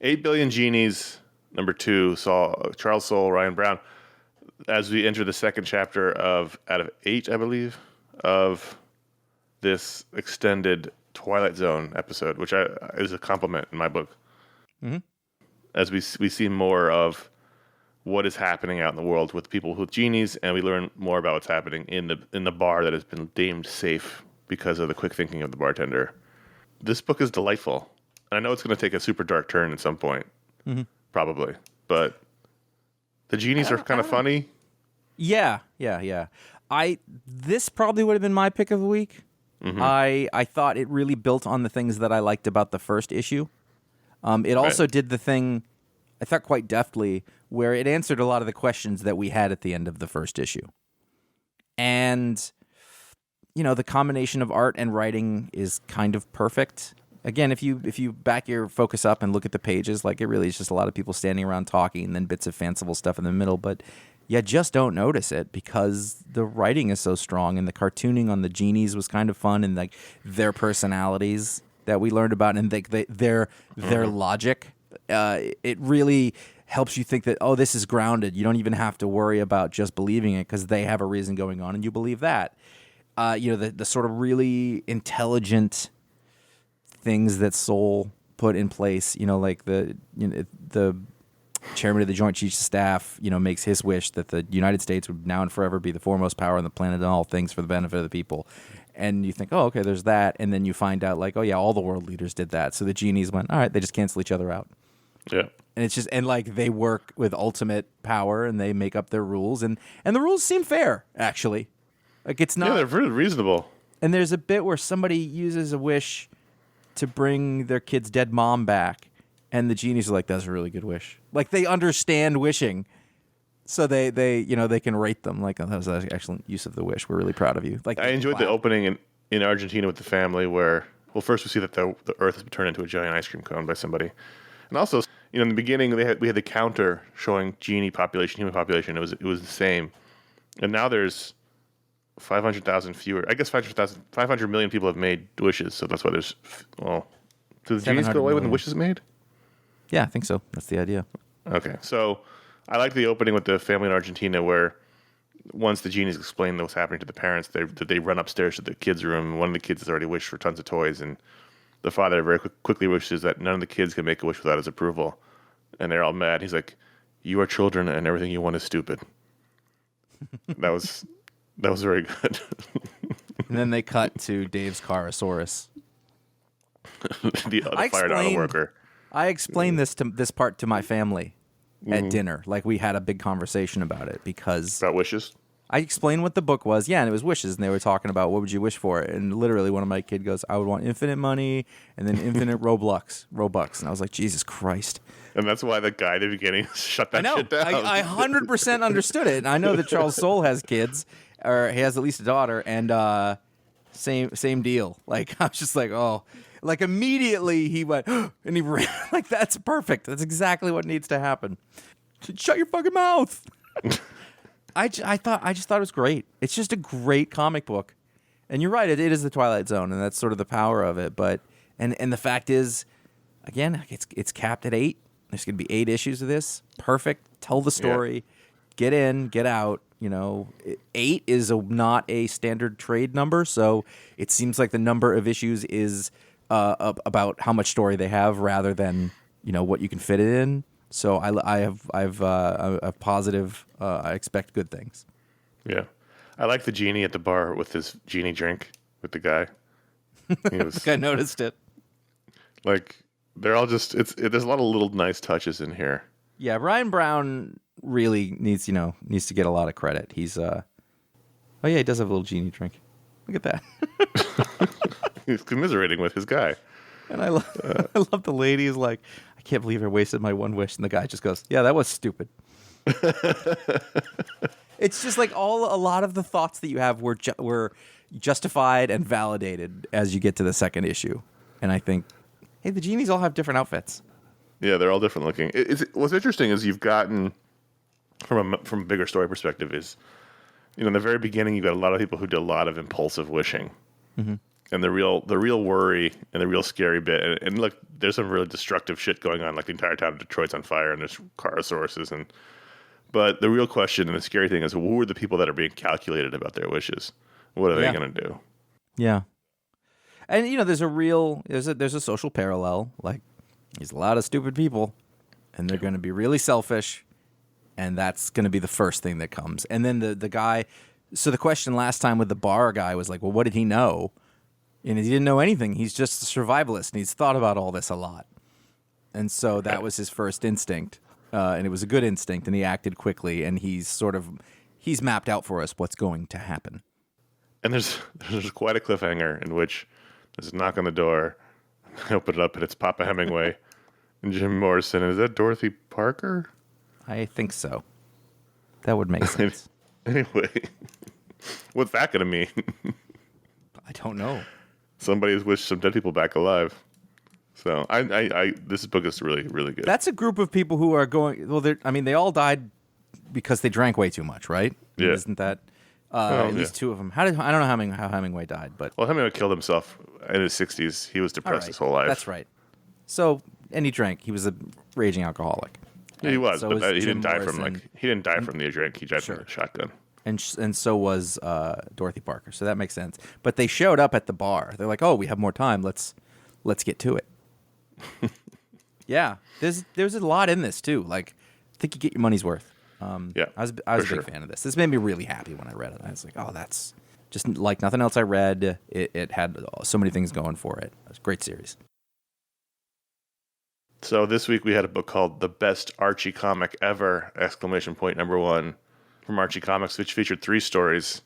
Speaker 2: 8 Billion Genies, number 2, saw Charles Soule, Ryan Brown. As we enter the second chapter out of 8, I believe, of this extended Twilight Zone episode, which is a compliment in my book.
Speaker 1: Mm-hmm.
Speaker 2: As we see more of what is happening out in the world with people with genies, and we learn more about what's happening in the bar that has been deemed safe because of the quick thinking of the bartender. This book is delightful. And I know it's going to take a super dark turn at some point, probably. But the genies are kind of funny.
Speaker 1: Yeah. This probably would have been my pick of the week. Mm-hmm. I thought it really built on the things that I liked about the first issue. It also did the thing, I thought quite deftly, where it answered a lot of the questions that we had at the end of the first issue. And, the combination of art and writing is kind of perfect. Again, if you back your focus up and look at the pages, like it really is just a lot of people standing around talking and then bits of fanciful stuff in the middle, but you just don't notice it because the writing is so strong and the cartooning on the genies was kind of fun and like their personalities that we learned about and their logic. It really helps you think that, oh, this is grounded. You don't even have to worry about just believing it because they have a reason going on and you believe that. The sort of really intelligent things that Soul put in place, like the chairman of the Joint Chiefs of Staff, makes his wish that the United States would now and forever be the foremost power on the planet and all things for the benefit of the people. And you think, oh, okay, there's that. And then you find out like, oh yeah, all the world leaders did that. So the genies went, all right, they just cancel each other out.
Speaker 2: Yeah.
Speaker 1: And it's just, and like they work with ultimate power and they make up their rules and the rules seem fair, actually. Like it's not.
Speaker 2: Yeah, they're really reasonable.
Speaker 1: And there's a bit where somebody uses a wish to bring their kid's dead mom back. And the genies are like, that's a really good wish. Like they understand wishing. So they can rate them like, oh, that was an excellent use of the wish. We're really proud of you. Like
Speaker 2: I enjoyed the opening in Argentina with the family where, well, first we see that the earth has been turned into a giant ice cream cone by somebody. And also, in the beginning, we had the counter showing genie population, human population. It was the same. And now there's 500,000 fewer. I guess 500 million people have made wishes. So that's why there's, well, do the genies go away when the wish is made?
Speaker 1: Yeah, I think so. That's the idea.
Speaker 2: Okay. So I like the opening with the family in Argentina where once the genies explain what's happening to the parents, they run upstairs to the kids' room. And one of the kids has already wished for tons of toys. And the father very quickly wishes that none of the kids can make a wish without his approval. And they're all mad. He's like, you are children and everything you want is stupid. That was very good.
Speaker 1: And then they cut to Dave's Carosaurus.
Speaker 2: the fired auto worker.
Speaker 1: I explained this part to my family at dinner. Like we had a big conversation about it because
Speaker 2: about wishes.
Speaker 1: I explained what the book was. Yeah, and it was wishes, and they were talking about what would you wish for. And literally, one of my kids goes, "I would want infinite money and then infinite Robux." And I was like, Jesus Christ.
Speaker 2: And that's why the guy at the beginning shut that shit down.
Speaker 1: I 100% understood it. And I know that Charles Soule has kids, or he has at least a daughter, and same deal. Like I was just like, oh. Like immediately he went, and he ran. Like that's perfect. That's exactly what needs to happen. Shut your fucking mouth. I just thought it was great. It's just a great comic book. And you're right, it is the Twilight Zone, and that's sort of the power of it. But and the fact is, again, it's capped at 8. There's going to be 8 issues of this. Perfect. Tell the story. Yeah. Get in, get out. 8 is not a standard trade number, so it seems like the number of issues is about how much story they have rather than what you can fit it in. So I have a positive. I expect good things.
Speaker 2: Yeah, I like the genie at the bar with his genie drink with the guy.
Speaker 1: I think I noticed it.
Speaker 2: Like they're all just there's a lot of little nice touches in here.
Speaker 1: Yeah, Ryan Brown really needs to get a lot of credit. He's oh yeah, he does have a little genie drink. Look at that.
Speaker 2: He's commiserating with his guy.
Speaker 1: And I love the lady is like, I can't believe I wasted my one wish. And the guy just goes, yeah, that was stupid. It's just like a lot of the thoughts that you have were justified and validated as you get to the second issue. And I think, hey, the genies all have different outfits.
Speaker 2: Yeah, they're all different looking. What's interesting is you've gotten, from a bigger story perspective, is, in the very beginning, you got a lot of people who did a lot of impulsive wishing. Mm-hmm. And the real worry and the real scary bit, and look, there's some really destructive shit going on. Like the entire town of Detroit's on fire, and there's Carosaurus, but the real question and the scary thing is, who are the people that are being calculated about their wishes? What are they going to do?
Speaker 1: Yeah, And there's a social parallel. Like, there's a lot of stupid people, and they're going to be really selfish, and that's going to be the first thing that comes. And then the guy. So the question last time with the bar guy was like, well, what did he know? And he didn't know anything. He's just a survivalist, and he's thought about all this a lot. And so that was his first instinct, and it was a good instinct, and he acted quickly, and he's mapped out for us what's going to happen.
Speaker 2: And there's quite a cliffhanger in which there's a knock on the door. I open it up, and it's Papa Hemingway and Jim Morrison. Is that Dorothy Parker?
Speaker 1: I think so. That would make sense.
Speaker 2: Anyway, what's that going to mean?
Speaker 1: I don't know.
Speaker 2: Somebody has wished some dead people back alive. So this book is really, really good.
Speaker 1: That's a group of people who are going. Well, they all died because they drank way too much, right?
Speaker 2: Yeah.
Speaker 1: Isn't that at least two of them? I don't know how Hemingway died, but
Speaker 2: Hemingway killed himself in his 60s. He was depressed his whole life.
Speaker 1: That's right. So, and he drank. He was a raging alcoholic.
Speaker 2: Yeah, he was,
Speaker 1: so
Speaker 2: but he
Speaker 1: Jim
Speaker 2: didn't die
Speaker 1: Morrison.
Speaker 2: he didn't die from the drink. He died from a shotgun.
Speaker 1: And so was Dorothy Parker. So that makes sense. But they showed up at the bar. They're like, "Oh, we have more time. Let's get to it." Yeah, there's a lot in this too. Like, I think you get your money's worth.
Speaker 2: Yeah,
Speaker 1: I was a big fan of this. This made me really happy when I read it. I was like, "Oh, that's just like nothing else I read." It had so many things going for it. It was a great series.
Speaker 2: So this week we had a book called "The Best Archie Comic Ever!" !1 from Archie Comics, which featured 3 stories,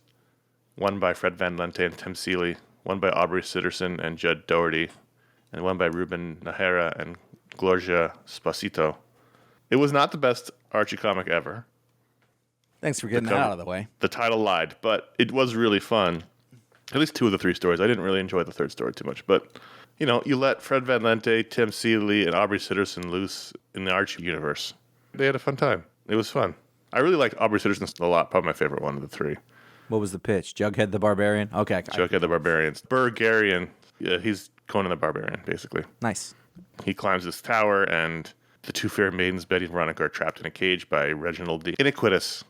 Speaker 2: one by Fred Van Lente and Tim Seeley, one by Aubrey Sitterson and Judd Doherty, and one by Ruben Nahara and Gloria Spacito. It was not the best Archie comic ever.
Speaker 1: Thanks for getting that out of the way.
Speaker 2: The title lied, but it was really fun. At least 2 of the 3 stories. I didn't really enjoy the 3rd story too much, but you let Fred Van Lente, Tim Seeley, and Aubrey Sitterson loose in the Archie universe. They had a fun time. It was fun. I really liked Aubrey Sitterson a lot. Probably my favorite one of the 3.
Speaker 1: What was the pitch? Jughead the Barbarian? Okay.
Speaker 2: Jughead the Barbarian. Burgarian. Yeah, he's Conan the Barbarian, basically.
Speaker 1: Nice.
Speaker 2: He climbs this tower, and the 2 fair maidens, Betty and Veronica, are trapped in a cage by Reginald the Iniquitous.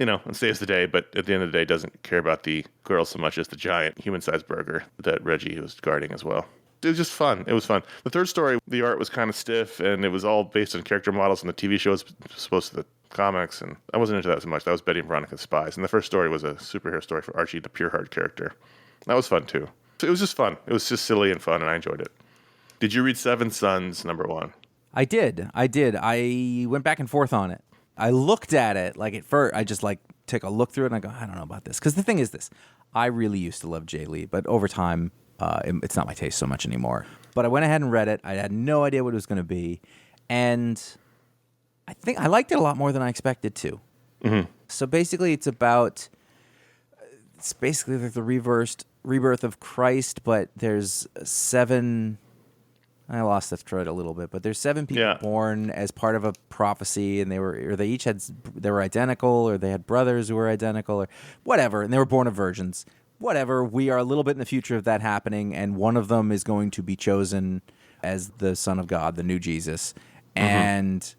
Speaker 2: And saves the day, but at the end of the day doesn't care about the girl so much as the giant human-sized burger that Reggie was guarding as well. It was just fun. It was fun. The 3rd story, the art was kind of stiff, and it was all based on character models, and the TV show was supposed to the comics, and I wasn't into that so much. That was Betty and Veronica's Spies. And the 1st story was a superhero story for Archie, the Pure Heart character. That was fun, too. So it was just fun. It was just silly and fun, and I enjoyed it. Did you read Seven Sons, #1?
Speaker 1: I did. I went back and forth on it. I looked at it, like at first, I just take a look through it, and I go, I don't know about this. Because the thing is this, I really used to love Jay Lee, but over time, it's not my taste so much anymore. But I went ahead and read it. I had no idea what it was going to be. And I think I liked it a lot more than I expected to. Mm-hmm. So basically, it's basically like the rebirth of Christ, but there's 7... I lost the thread a little bit, but there's 7 people born as part of a prophecy, and they were identical, or they had brothers who were identical, or whatever, and they were born of virgins. Whatever, we are a little bit in the future of that happening, and one of them is going to be chosen as the Son of God, the new Jesus, and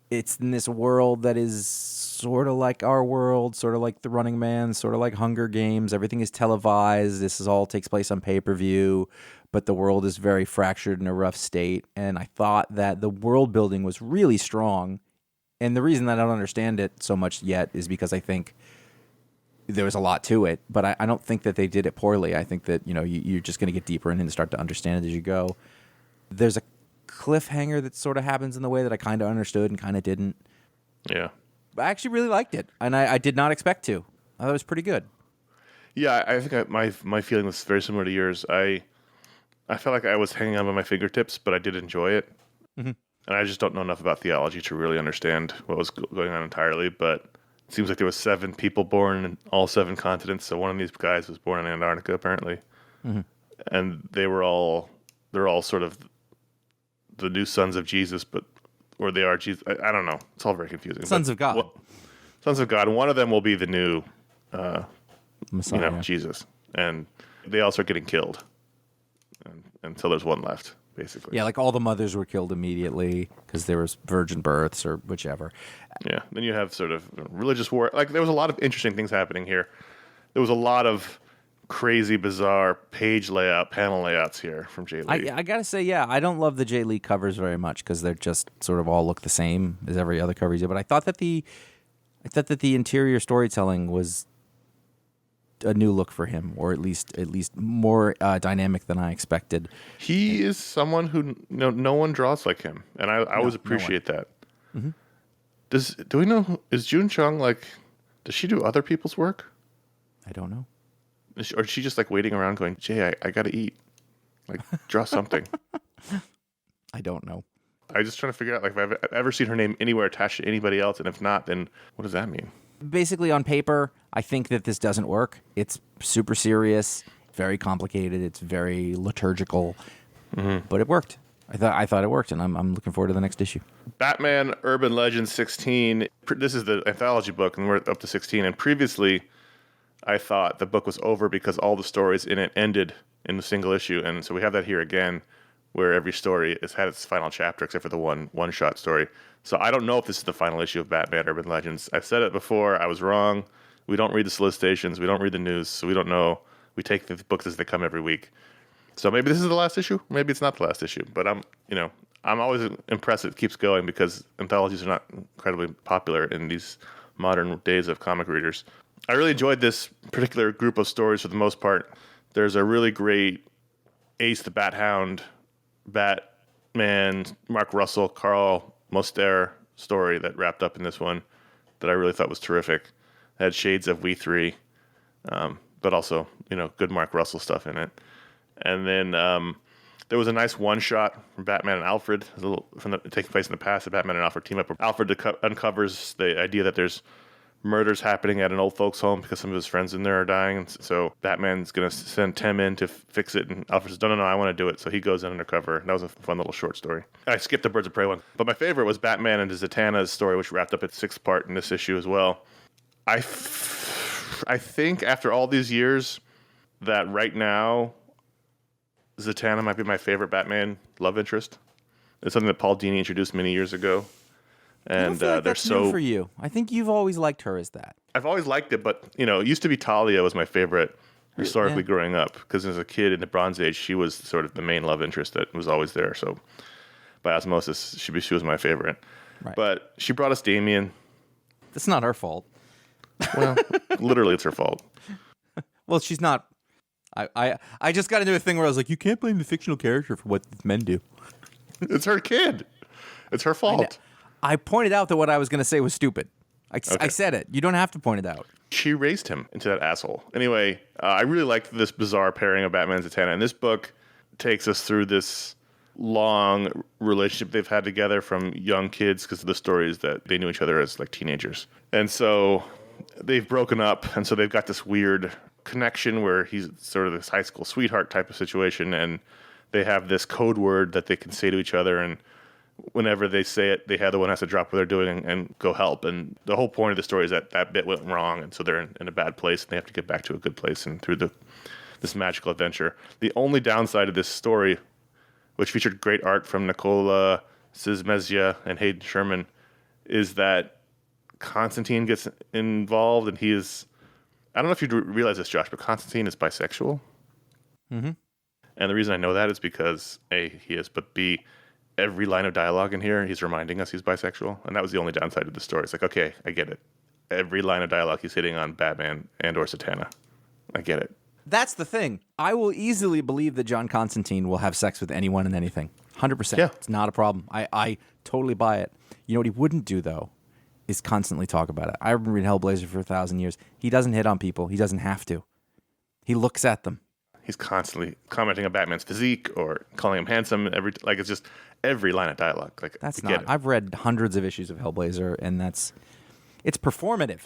Speaker 1: it's in this world that is sort of like our world, sort of like The Running Man, sort of like Hunger Games. Everything is televised. This all takes place on pay-per-view, but the world is very fractured in a rough state. And I thought that the world building was really strong. And the reason that I don't understand it so much yet is because I think there was a lot to it, but I don't think that they did it poorly. I think that, you're just going to get deeper in and start to understand it as you go. There's a cliffhanger that sort of happens in the way that I kind of understood and kind of didn't.
Speaker 2: Yeah.
Speaker 1: I actually really liked it, and I did not expect to. I thought it was pretty good.
Speaker 2: Yeah, I think my feeling was very similar to yours. I felt like I was hanging on by my fingertips, but I did enjoy it. Mm-hmm. And I just don't know enough about theology to really understand what was going on entirely, but it seems like there was 7 people born in all 7 continents, so one of these guys was born in Antarctica, apparently. Mm-hmm. And they're all sort of the new sons of Jesus, or they are Jesus. I don't know. It's all very confusing.
Speaker 1: Sons of God.
Speaker 2: Sons of God. And one of them will be the new
Speaker 1: Messiah.
Speaker 2: Jesus. And they all start getting killed until there's one left, basically.
Speaker 1: Yeah, like all the mothers were killed immediately because there was virgin births or whichever.
Speaker 2: Yeah. Then you have sort of religious war. Like, there was a lot of interesting things happening here. There was a lot of crazy, bizarre panel layouts here from Jay Lee.
Speaker 1: I gotta say, yeah, I don't love the Jay Lee covers very much because they're just sort of all look the same as every other cover he's did. But I thought that the interior storytelling was a new look for him, or at least more dynamic than I expected.
Speaker 2: He is someone who no one draws like him, and I always appreciate that. Mm-hmm. Do we know, is June Chung does she do other people's work?
Speaker 1: I don't know.
Speaker 2: Or is she just waiting around going, Jay, I gotta eat. Draw something.
Speaker 1: I don't know.
Speaker 2: I'm just trying to figure out if I've ever seen her name anywhere attached to anybody else, and if not, then what does that mean?
Speaker 1: Basically, on paper, I think that this doesn't work. It's super serious, very complicated. It's very liturgical, but it worked. I thought it worked, and I'm looking forward to the next issue.
Speaker 2: Batman Urban Legends 16. This is the anthology book, and we're up to 16. And previously, I thought the book was over because all the stories in it ended in a single issue, and so we have that here again, where every story has had its final chapter, except for the one-shot story. So I don't know if this is the final issue of Batman Urban Legends. I've said it before. I was wrong. We don't read the solicitations. We don't read the news, so we don't know. We take the books as they come every week. So maybe this is the last issue. Maybe it's not the last issue. But I'm always impressed it keeps going because anthologies are not incredibly popular in these modern days of comic readers. I really enjoyed this particular group of stories for the most part. There's a really great Ace the Bat Hound, Batman, Mark Russell, Carl Moster story that wrapped up in this one that I really thought was terrific. It had shades of We Three, but also good Mark Russell stuff in it. And then there was a nice one-shot from Batman and Alfred, taking place in the past. The Batman and Alfred team up. Alfred uncovers the idea that there's murders happening at an old folks' home because some of his friends in there are dying. So Batman's going to send Tim in to fix it. And Alfred says, no, I want to do it. So he goes in undercover. That was a fun little short story. I skipped the Birds of Prey one. But my favorite was Batman and Zatanna's story, which wrapped up at 6th part in this issue as well. I think after all these years that right now Zatanna might be my favorite Batman love interest. It's something that Paul Dini introduced many years ago. And
Speaker 1: I don't feel like
Speaker 2: they're
Speaker 1: that's
Speaker 2: so
Speaker 1: new for you. I think you've always liked her as that.
Speaker 2: I've always liked it, but it used to be Talia was my favorite historically growing up because as a kid in the Bronze Age, she was sort of the main love interest that was always there. So by osmosis, she was my favorite.
Speaker 1: Right.
Speaker 2: But she brought us Damian.
Speaker 1: That's not her fault.
Speaker 2: Well, literally, it's her fault.
Speaker 1: Well, she's not. I just got into a thing where I was like, you can't blame the fictional character for what men do.
Speaker 2: It's her kid. It's her fault.
Speaker 1: I pointed out that what I was going to say was stupid. I said it. You don't have to point it out.
Speaker 2: She raised him into that asshole. Anyway, I really liked this bizarre pairing of Batman and Zatanna. And this book takes us through this long relationship they've had together from young kids because of the stories that they knew each other as teenagers. And so they've broken up. And so they've got this weird connection where he's sort of this high school sweetheart type of situation. And they have this code word that they can say to each other. And whenever they say it, the other one has to drop what they're doing and go help. And the whole point of the story is that bit went wrong, and so they're in a bad place, and they have to get back to a good place and through this magical adventure. The only downside of this story, which featured great art from Nicola Cismezia and Hayden Sherman, is that Constantine gets involved, and he is... I don't know if you realize this, Josh, but Constantine is bisexual.
Speaker 1: Mm-hmm.
Speaker 2: And the reason I know that is because, A, he is, but B... every line of dialogue in here, he's reminding us he's bisexual. And that was the only downside of the story. It's okay, I get it. Every line of dialogue, he's hitting on Batman and or Zatanna. I get it.
Speaker 1: That's the thing. I will easily believe that John Constantine will have sex with anyone and anything. 100%.
Speaker 2: Yeah.
Speaker 1: It's not a problem. I totally buy it. You know what he wouldn't do, though, is constantly talk about it. I've been reading Hellblazer for 1,000 years. He doesn't hit on people. He doesn't have to. He looks at them.
Speaker 2: He's constantly commenting on Batman's physique or calling him handsome. It's just every line of dialogue.
Speaker 1: That's not. I've read hundreds of issues of Hellblazer, and it's performative.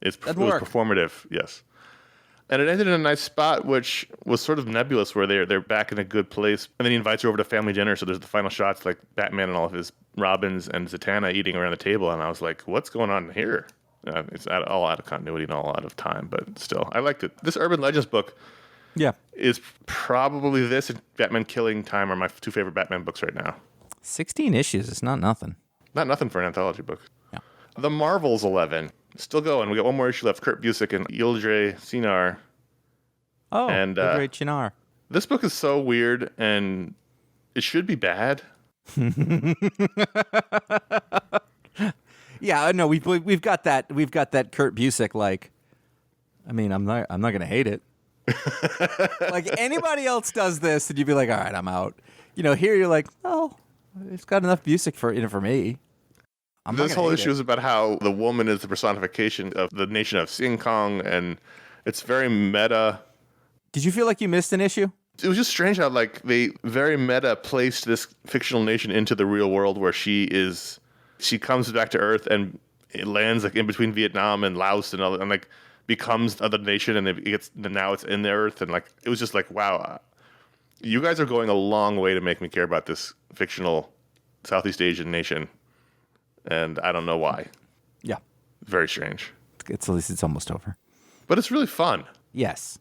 Speaker 2: It was performative, yes. And it ended in a nice spot, which was sort of nebulous, where they're back in a good place. And then he invites her over to family dinner. So there's the final shots, like Batman and all of his Robins and Zatanna eating around the table. And I was like, what's going on here? It's all out of continuity and all out of time, but still, I liked it. This Urban Legends book.
Speaker 1: Yeah,
Speaker 2: is probably this and Batman Killing Time are my two favorite Batman books right now.
Speaker 1: 16 issues. It's not nothing.
Speaker 2: Not nothing for an anthology book.
Speaker 1: Yeah.
Speaker 2: The Marvels 11. Still going. We got one more issue left. Kurt Busiek and Yildre Sinar
Speaker 1: Oh,
Speaker 2: and
Speaker 1: the great Chinar.
Speaker 2: this book is so weird, and it should be bad.
Speaker 1: Yeah, no, we've got that Kurt Busiek like. I mean, I'm not gonna hate it. Like anybody else does this, and you'd be like, all right, I'm out. Here you're like, oh, it's got enough Busiek for me.
Speaker 2: This whole issue is about how the woman is the personification of the nation of Sing Kong, and it's very meta.
Speaker 1: Did you feel like you missed an issue?
Speaker 2: It was just strange how they very meta placed this fictional nation into the real world, where she comes back to Earth and it lands in between Vietnam and Laos and all, and becomes the other nation, and now it's in the Earth, and it was just wow, you guys are going a long way to make me care about this fictional Southeast Asian nation, and I don't know why.
Speaker 1: Yeah,
Speaker 2: very strange.
Speaker 1: At least it's almost over,
Speaker 2: but it's really fun.
Speaker 1: Yes.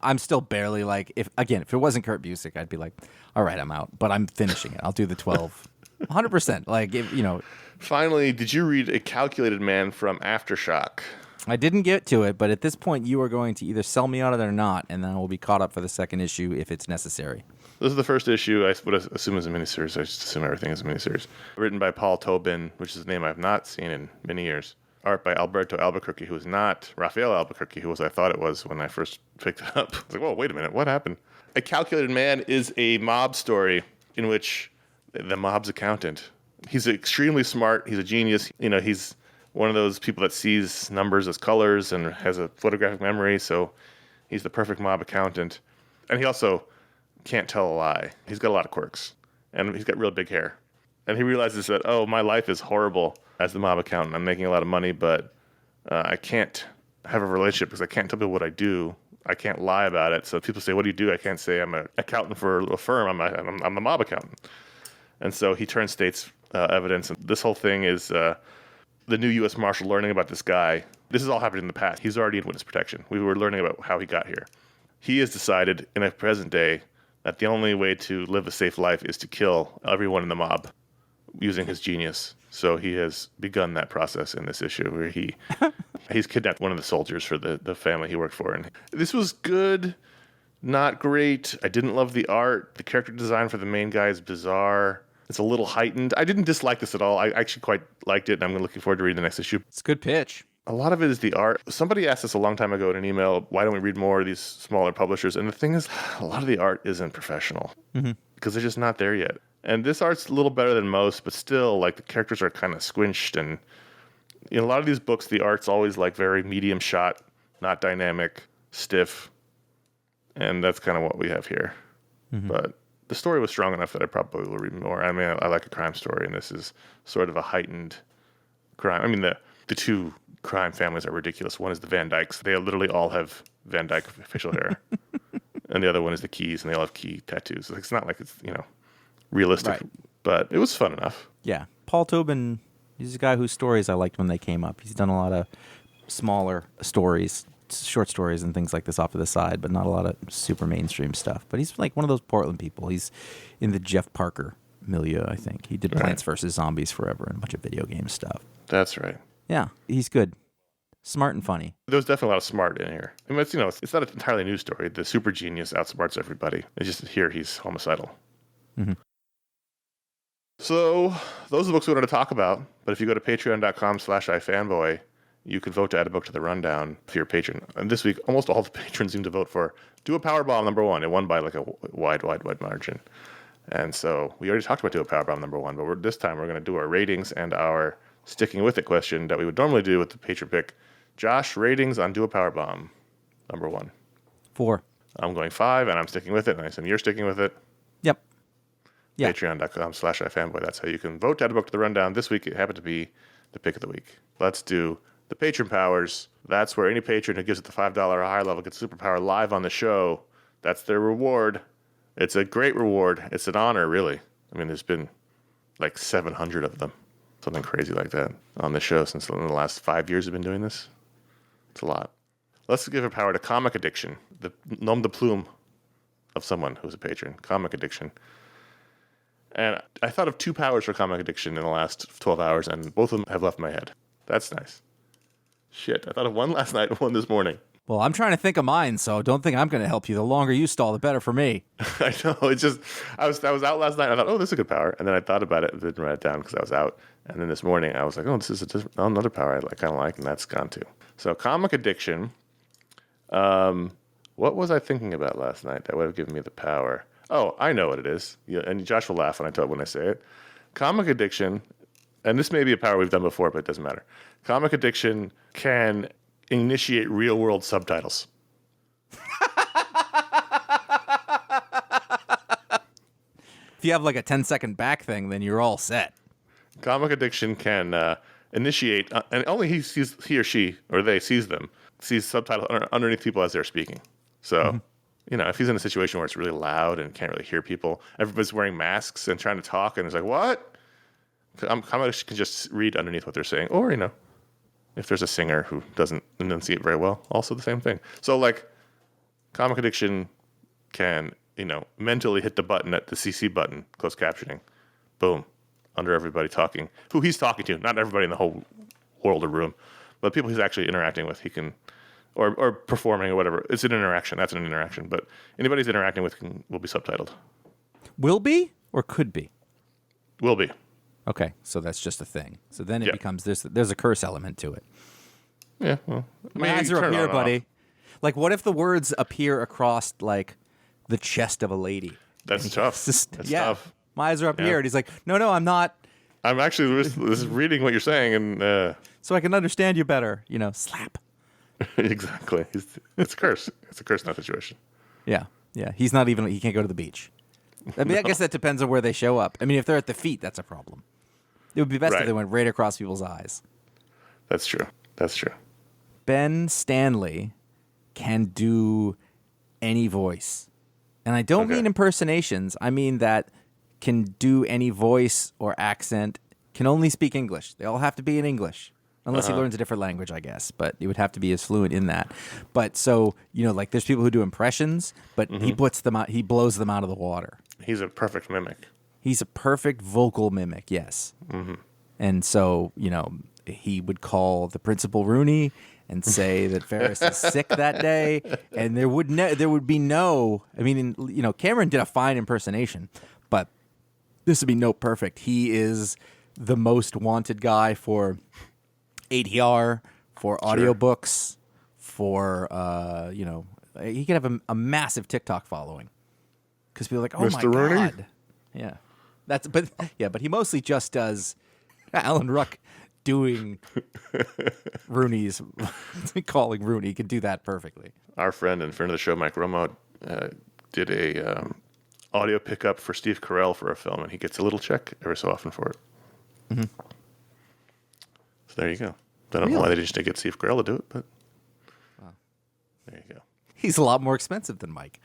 Speaker 1: I'm still barely if it wasn't Kurt Busiek, I'd be like, all right, I'm out. But I'm finishing it. I'll do the 12. 100%.
Speaker 2: Finally, did you read A Calculated Man from Aftershock?
Speaker 1: I didn't get to it, but at this point, you are going to either sell me on it or not, and then I will be caught up for the second issue if it's necessary.
Speaker 2: This is the first issue. I would assume is a miniseries. I just assume everything is a miniseries. Written by Paul Tobin, which is a name I've not seen in many years. Art by Alberto Albuquerque, who is not Rafael Albuquerque, who I thought it was when I first picked it up. I was like, whoa, wait a minute, what happened? A Calculated Man is a mob story in which the mob's accountant, he's extremely smart, he's a genius. He's one of those people that sees numbers as colors and has a photographic memory, so he's the perfect mob accountant. And he also can't tell a lie. He's got a lot of quirks, and he's got real big hair. And he realizes that, oh, my life is horrible as the mob accountant. I'm making a lot of money, but I can't have a relationship because I can't tell people what I do. I can't lie about it. So if people say, what do you do? I can't say I'm an accountant for a firm. I'm a mob accountant. And so he turns state's evidence. And this whole thing is the new U.S. Marshal learning about this guy. This has all happened in the past. He's already in witness protection. We were learning about how he got here. He has decided in a present day that the only way to live a safe life is to kill everyone in the mob using his genius. So he has begun that process in this issue where he's kidnapped one of the soldiers for the family he worked for. And this was good, not great. I didn't love the art. The character design for the main guy is bizarre. It's a little heightened. I didn't dislike this at all. I actually quite liked it, and I'm looking forward to reading the next issue.
Speaker 1: It's a good pitch.
Speaker 2: A lot of it is the art. Somebody asked us a long time ago in an email, why don't we read more of these smaller publishers? And the thing is, a lot of the art isn't professional because they're just not there yet. And this art's a little better than most, but still, the characters are kind of squinched. And in a lot of these books, the art's always very medium shot, not dynamic, stiff. And that's kind of what we have here. But the story was strong enough that I probably will read more. I mean, I like a crime story, and this is sort of a heightened crime. I mean, the two crime families are ridiculous. One is the Van Dykes. They literally all have Van Dyke facial hair. And the other one is the Keys, and they all have key tattoos. It's not like it's, realistic, right. But it was fun enough.
Speaker 1: Yeah. Paul Tobin, he's a guy whose stories I liked when they came up. He's done a lot of smaller stories, short stories and things like this off to the side, but not a lot of super mainstream stuff. But he's one of those Portland people. He's in the Jeff Parker milieu, I think. He did Plants vs. Zombies forever and a bunch of video game stuff.
Speaker 2: That's right.
Speaker 1: Yeah, he's good. Smart and funny.
Speaker 2: There's definitely a lot of smart in here. I mean, it's not an entirely new story. The super genius outsmarts everybody. It's just here he's homicidal. So those are the books we wanted to talk about. But if you go to patreon.com/iFanboy, you can vote to add a book to the rundown if you're a patron. And this week, almost all the patrons seem to vote for Do a Powerbomb #1. It won by a wide margin. And so we already talked about Do a Powerbomb #1, but this time we're going to do our ratings and our sticking with it question that we would normally do with the Patron Pick. Josh, ratings on Do a Powerbomb #1.
Speaker 1: 4.
Speaker 2: I'm going 5, and I'm sticking with it, and I assume you're sticking with it.
Speaker 1: Yep. Yeah.
Speaker 2: Patreon.com/iFanboy. That's how you can vote to add a book to the rundown. This week, it happened to be the pick of the week. Let's do the patron powers. That's where any patron who gives it the $5 or higher level gets superpower live on the show. That's their reward. It's a great reward. It's an honor, really. I mean, there's been 700 of them. Something crazy like that on the show since in the last 5 years we've been doing this. It's a lot. Let's give a power to comic addiction. The nom de plume of someone who's a patron. Comic addiction. And I thought of 2 powers for comic addiction in the last 12 hours, and both of them have left my head. That's nice. Shit, I thought of one last night and one this morning.
Speaker 1: Well, I'm trying to think of mine, so don't think I'm going to help you. The longer you stall, the better for me.
Speaker 2: I know. It's just I was out last night. I thought, oh, this is a good power, and then I thought about it and didn't write it down because I was out. And then this morning I was like, oh, this is another power I kind of like, and that's gone too. So comic addiction. What was I thinking about last night that would have given me the power? Oh, I know what it is. Yeah, and Josh will laugh when I say it. Comic addiction, and this may be a power we've done before, but it doesn't matter. Comic addiction can initiate real-world subtitles.
Speaker 1: If you have like a 10-second back thing, then you're all set.
Speaker 2: Comic addiction can initiate, and only he or she or they sees subtitles underneath people as they're speaking. So, if he's in a situation where it's really loud and can't really hear people, everybody's wearing masks and trying to talk, and it's like, what? Comic addiction can just read underneath what they're saying, or if there's a singer who doesn't enunciate very well, also the same thing. So, like, comic addiction can, mentally hit the button at the CC button, closed captioning, boom, under everybody talking. Who he's talking to, not everybody in the whole world or room, but people he's actually interacting with, he can, or performing or whatever. It's an interaction. That's an interaction. But anybody he's interacting with will be subtitled.
Speaker 1: Will be or could be?
Speaker 2: Will be.
Speaker 1: Okay, so that's just a thing. So then it becomes there's a curse element to it.
Speaker 2: Yeah, well,
Speaker 1: my eyes are up here, buddy. Like, what if the words appear across like the chest of a lady?
Speaker 2: That's tough. That's tough.
Speaker 1: My eyes are up here, and he's like, "No, I'm not.
Speaker 2: I'm actually just reading what you're saying, and
Speaker 1: so I can understand you better." Slap.
Speaker 2: Exactly. It's a curse. It's a curse in that situation.
Speaker 1: Yeah. He can't go to the beach. I mean, I guess that depends on where they show up. I mean, if they're at the feet, that's a problem. It would be best if they went right across people's eyes.
Speaker 2: That's true.
Speaker 1: Ben Stanley can do any voice. And I don't mean impersonations. I mean that can do any voice or accent, can only speak English. They all have to be in English. Unless he learns a different language, I guess. But he would have to be as fluent in that. But so, like there's people who do impressions, but he puts them out, he blows them out of the water.
Speaker 2: He's a perfect mimic.
Speaker 1: He's a perfect vocal mimic, yes. Mm-hmm. And so, he would call the principal Rooney and say that Ferris is sick that day, and there would be no. I mean, Cameron did a fine impersonation, but this would be no perfect. He is the most wanted guy for ADR, for audiobooks, for he could have a massive TikTok following because people are like, oh
Speaker 2: Mr.
Speaker 1: my
Speaker 2: Rooney?
Speaker 1: God, yeah, but he mostly just does Alan Ruck doing Rooney's calling Rooney. He can do that perfectly.
Speaker 2: Our friend and friend of the show, Mike Romo, did a audio pickup for Steve Carell for a film, and he gets a little check every so often for it. Mm-hmm. So there you go. I don't know why they didn't just get Steve Carell to do it, but there you go.
Speaker 1: He's a lot more expensive than Mike.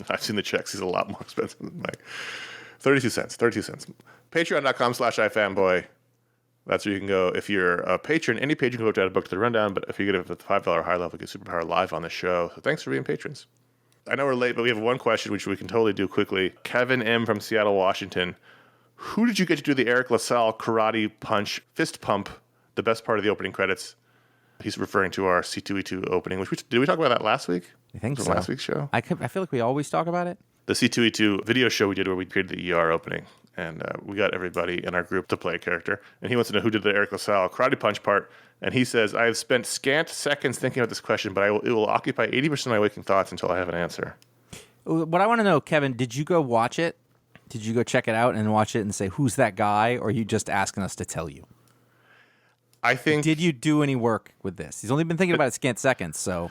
Speaker 2: I've seen the checks. He's a lot more expensive than Mike. 32 cents. Patreon.com/iFanboy. That's where you can go. If you're a patron, any patron can go to add a book to the rundown, but if you get it at the $5 or higher level, you get Superpower live on the show. So thanks for being patrons. I know we're late, but we have one question, which we can totally do quickly. Kevin M. from Seattle, Washington. Who did you get to do the Eric LaSalle karate punch fist pump, the best part of the opening credits? He's referring to our C2E2 opening, did we talk about that last week?
Speaker 1: I think so.
Speaker 2: Last week's show?
Speaker 1: I feel like we always talk about it.
Speaker 2: The C2E2 video show we did where we created the ER opening, and we got everybody in our group to play a character, and he wants to know who did the Eric LaSalle karate punch part, and he says, I have spent scant seconds thinking about this question, but it will occupy 80% of my waking thoughts until I have an answer.
Speaker 1: What I want to know, Kevin, did you go watch it? Did you go check it out and watch it and say, who's that guy, or are you just asking us to tell you?
Speaker 2: I think...
Speaker 1: Did you do any work with this? He's only been thinking about it scant seconds, so...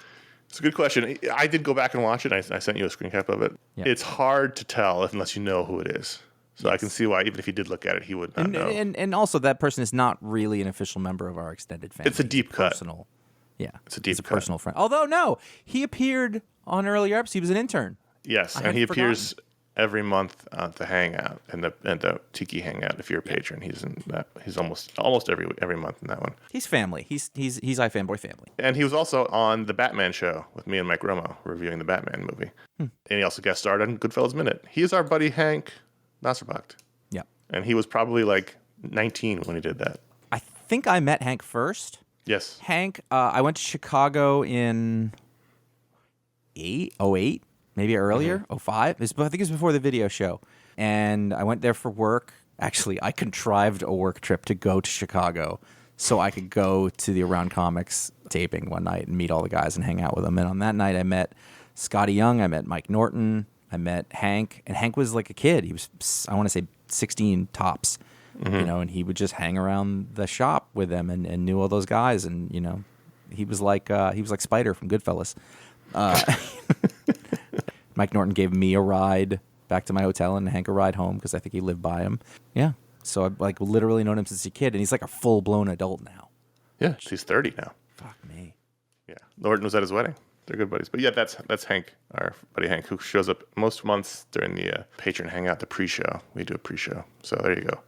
Speaker 2: It's a good question. I did go back and watch it. I sent you a screen cap of it. Yeah. It's hard to tell unless you know who it is. So I can see why, even if he did look at it, he would not know.
Speaker 1: And also, that person is not really an official member of our extended family.
Speaker 2: It's a deep cut.
Speaker 1: Personal. Yeah.
Speaker 2: It's a deep cut.
Speaker 1: Personal friend. Although, no, he appeared on earlier episodes. He was an intern.
Speaker 2: Yes, and he appears every month at the Hangout and the Tiki Hangout. If you're a patron, he's in that. He's almost every month in that one.
Speaker 1: He's family. He's iFanboy family.
Speaker 2: And he was also on the Batman show with me and Mike Romo reviewing the Batman movie. And he also guest starred on Goodfellas Minute. He is our buddy Hank Nasserbacht.
Speaker 1: Yeah.
Speaker 2: And he was probably like 19 when he did that.
Speaker 1: I think I met Hank first.
Speaker 2: Yes.
Speaker 1: Hank, I went to Chicago in 08, maybe earlier, 05. I think it was before the video show. And I went there for work. Actually, I contrived a work trip to go to Chicago so I could go to the Around Comics taping one night and meet all the guys and hang out with them. And on that night, I met Scotty Young, I met Mike Norton, I met Hank. And Hank was like a kid. He was, I want to say, 16 tops. And he would just hang around the shop with them and knew all those guys. And, he was like Spider from Goodfellas. Mike Norton gave me a ride back to my hotel and Hank a ride home because I think he lived by him. Yeah. So I've literally known him since a kid, and he's like a full-blown adult now.
Speaker 2: Yeah, he's 30 now.
Speaker 1: Fuck me.
Speaker 2: Yeah. Norton was at his wedding. They're good buddies. But yeah, that's Hank, our buddy Hank, who shows up most months during the Patron Hangout, the pre-show. We do a pre-show. So there you go.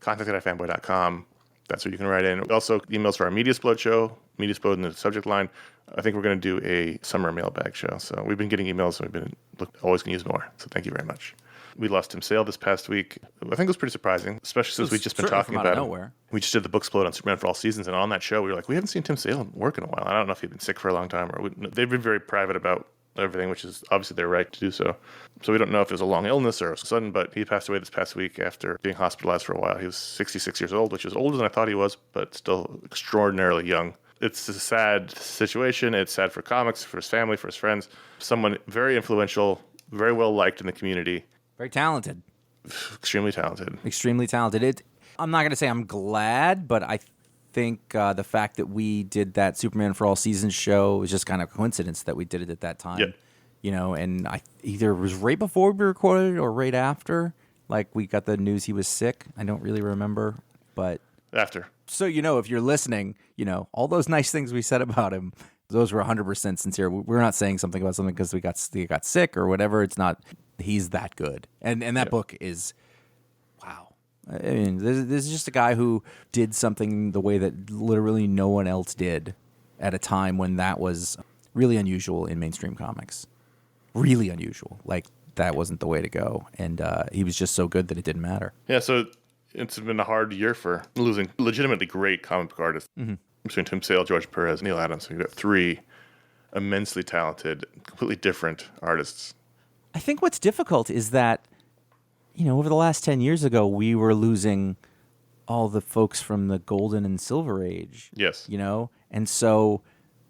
Speaker 2: Contact@ifanboy.com. That's where you can write in. Also, emails for our Mediasplode show. Mediasplode in the subject line. I think we're going to do a summer mailbag show. So we've been getting emails, and we've been always going to use more. So thank you very much. We lost Tim Sale this past week. I think it was pretty surprising, especially since we've just been talking about it. We just did the Booksplode on Superman for All Seasons, and on that show, we were like, we haven't seen Tim Sale work in a while. I don't know if he'd been sick for a long time, or they've been very private about everything, which is obviously their right to do so. So we don't know if it was a long illness or sudden, but he passed away this past week after being hospitalized for a while. He was 66 years old, which is older than I thought he was, but still extraordinarily young. It's a sad situation. It's sad for comics, for his family, for his friends. Someone very influential, very well liked in the community.
Speaker 1: Very talented.
Speaker 2: Extremely talented.
Speaker 1: Extremely talented. I'm not going to say I'm glad, but I think the fact that we did that Superman for All Seasons show was just kind of a coincidence that we did it at that time.
Speaker 2: Yep.
Speaker 1: And either it was right before we recorded or right after. Like, we got the news he was sick. I don't really remember, but...
Speaker 2: After.
Speaker 1: So, if you're listening, all those nice things we said about him, those were 100% sincere. We're not saying something about something because he got sick or whatever. It's not... He's that good. And that book is, wow. I mean, this is just a guy who did something the way that literally no one else did at a time when that was really unusual in mainstream comics. Really unusual. Like, that wasn't the way to go. And he was just so good that it didn't matter.
Speaker 2: Yeah, so it's been a hard year for losing legitimately great comic book artists. Between Tim Sale, George Perez, Neil Adams. We've got three immensely talented, completely different artists.
Speaker 1: I think what's difficult is that, over the last 10 years ago, we were losing all the folks from the Golden and Silver Age.
Speaker 2: Yes.
Speaker 1: And so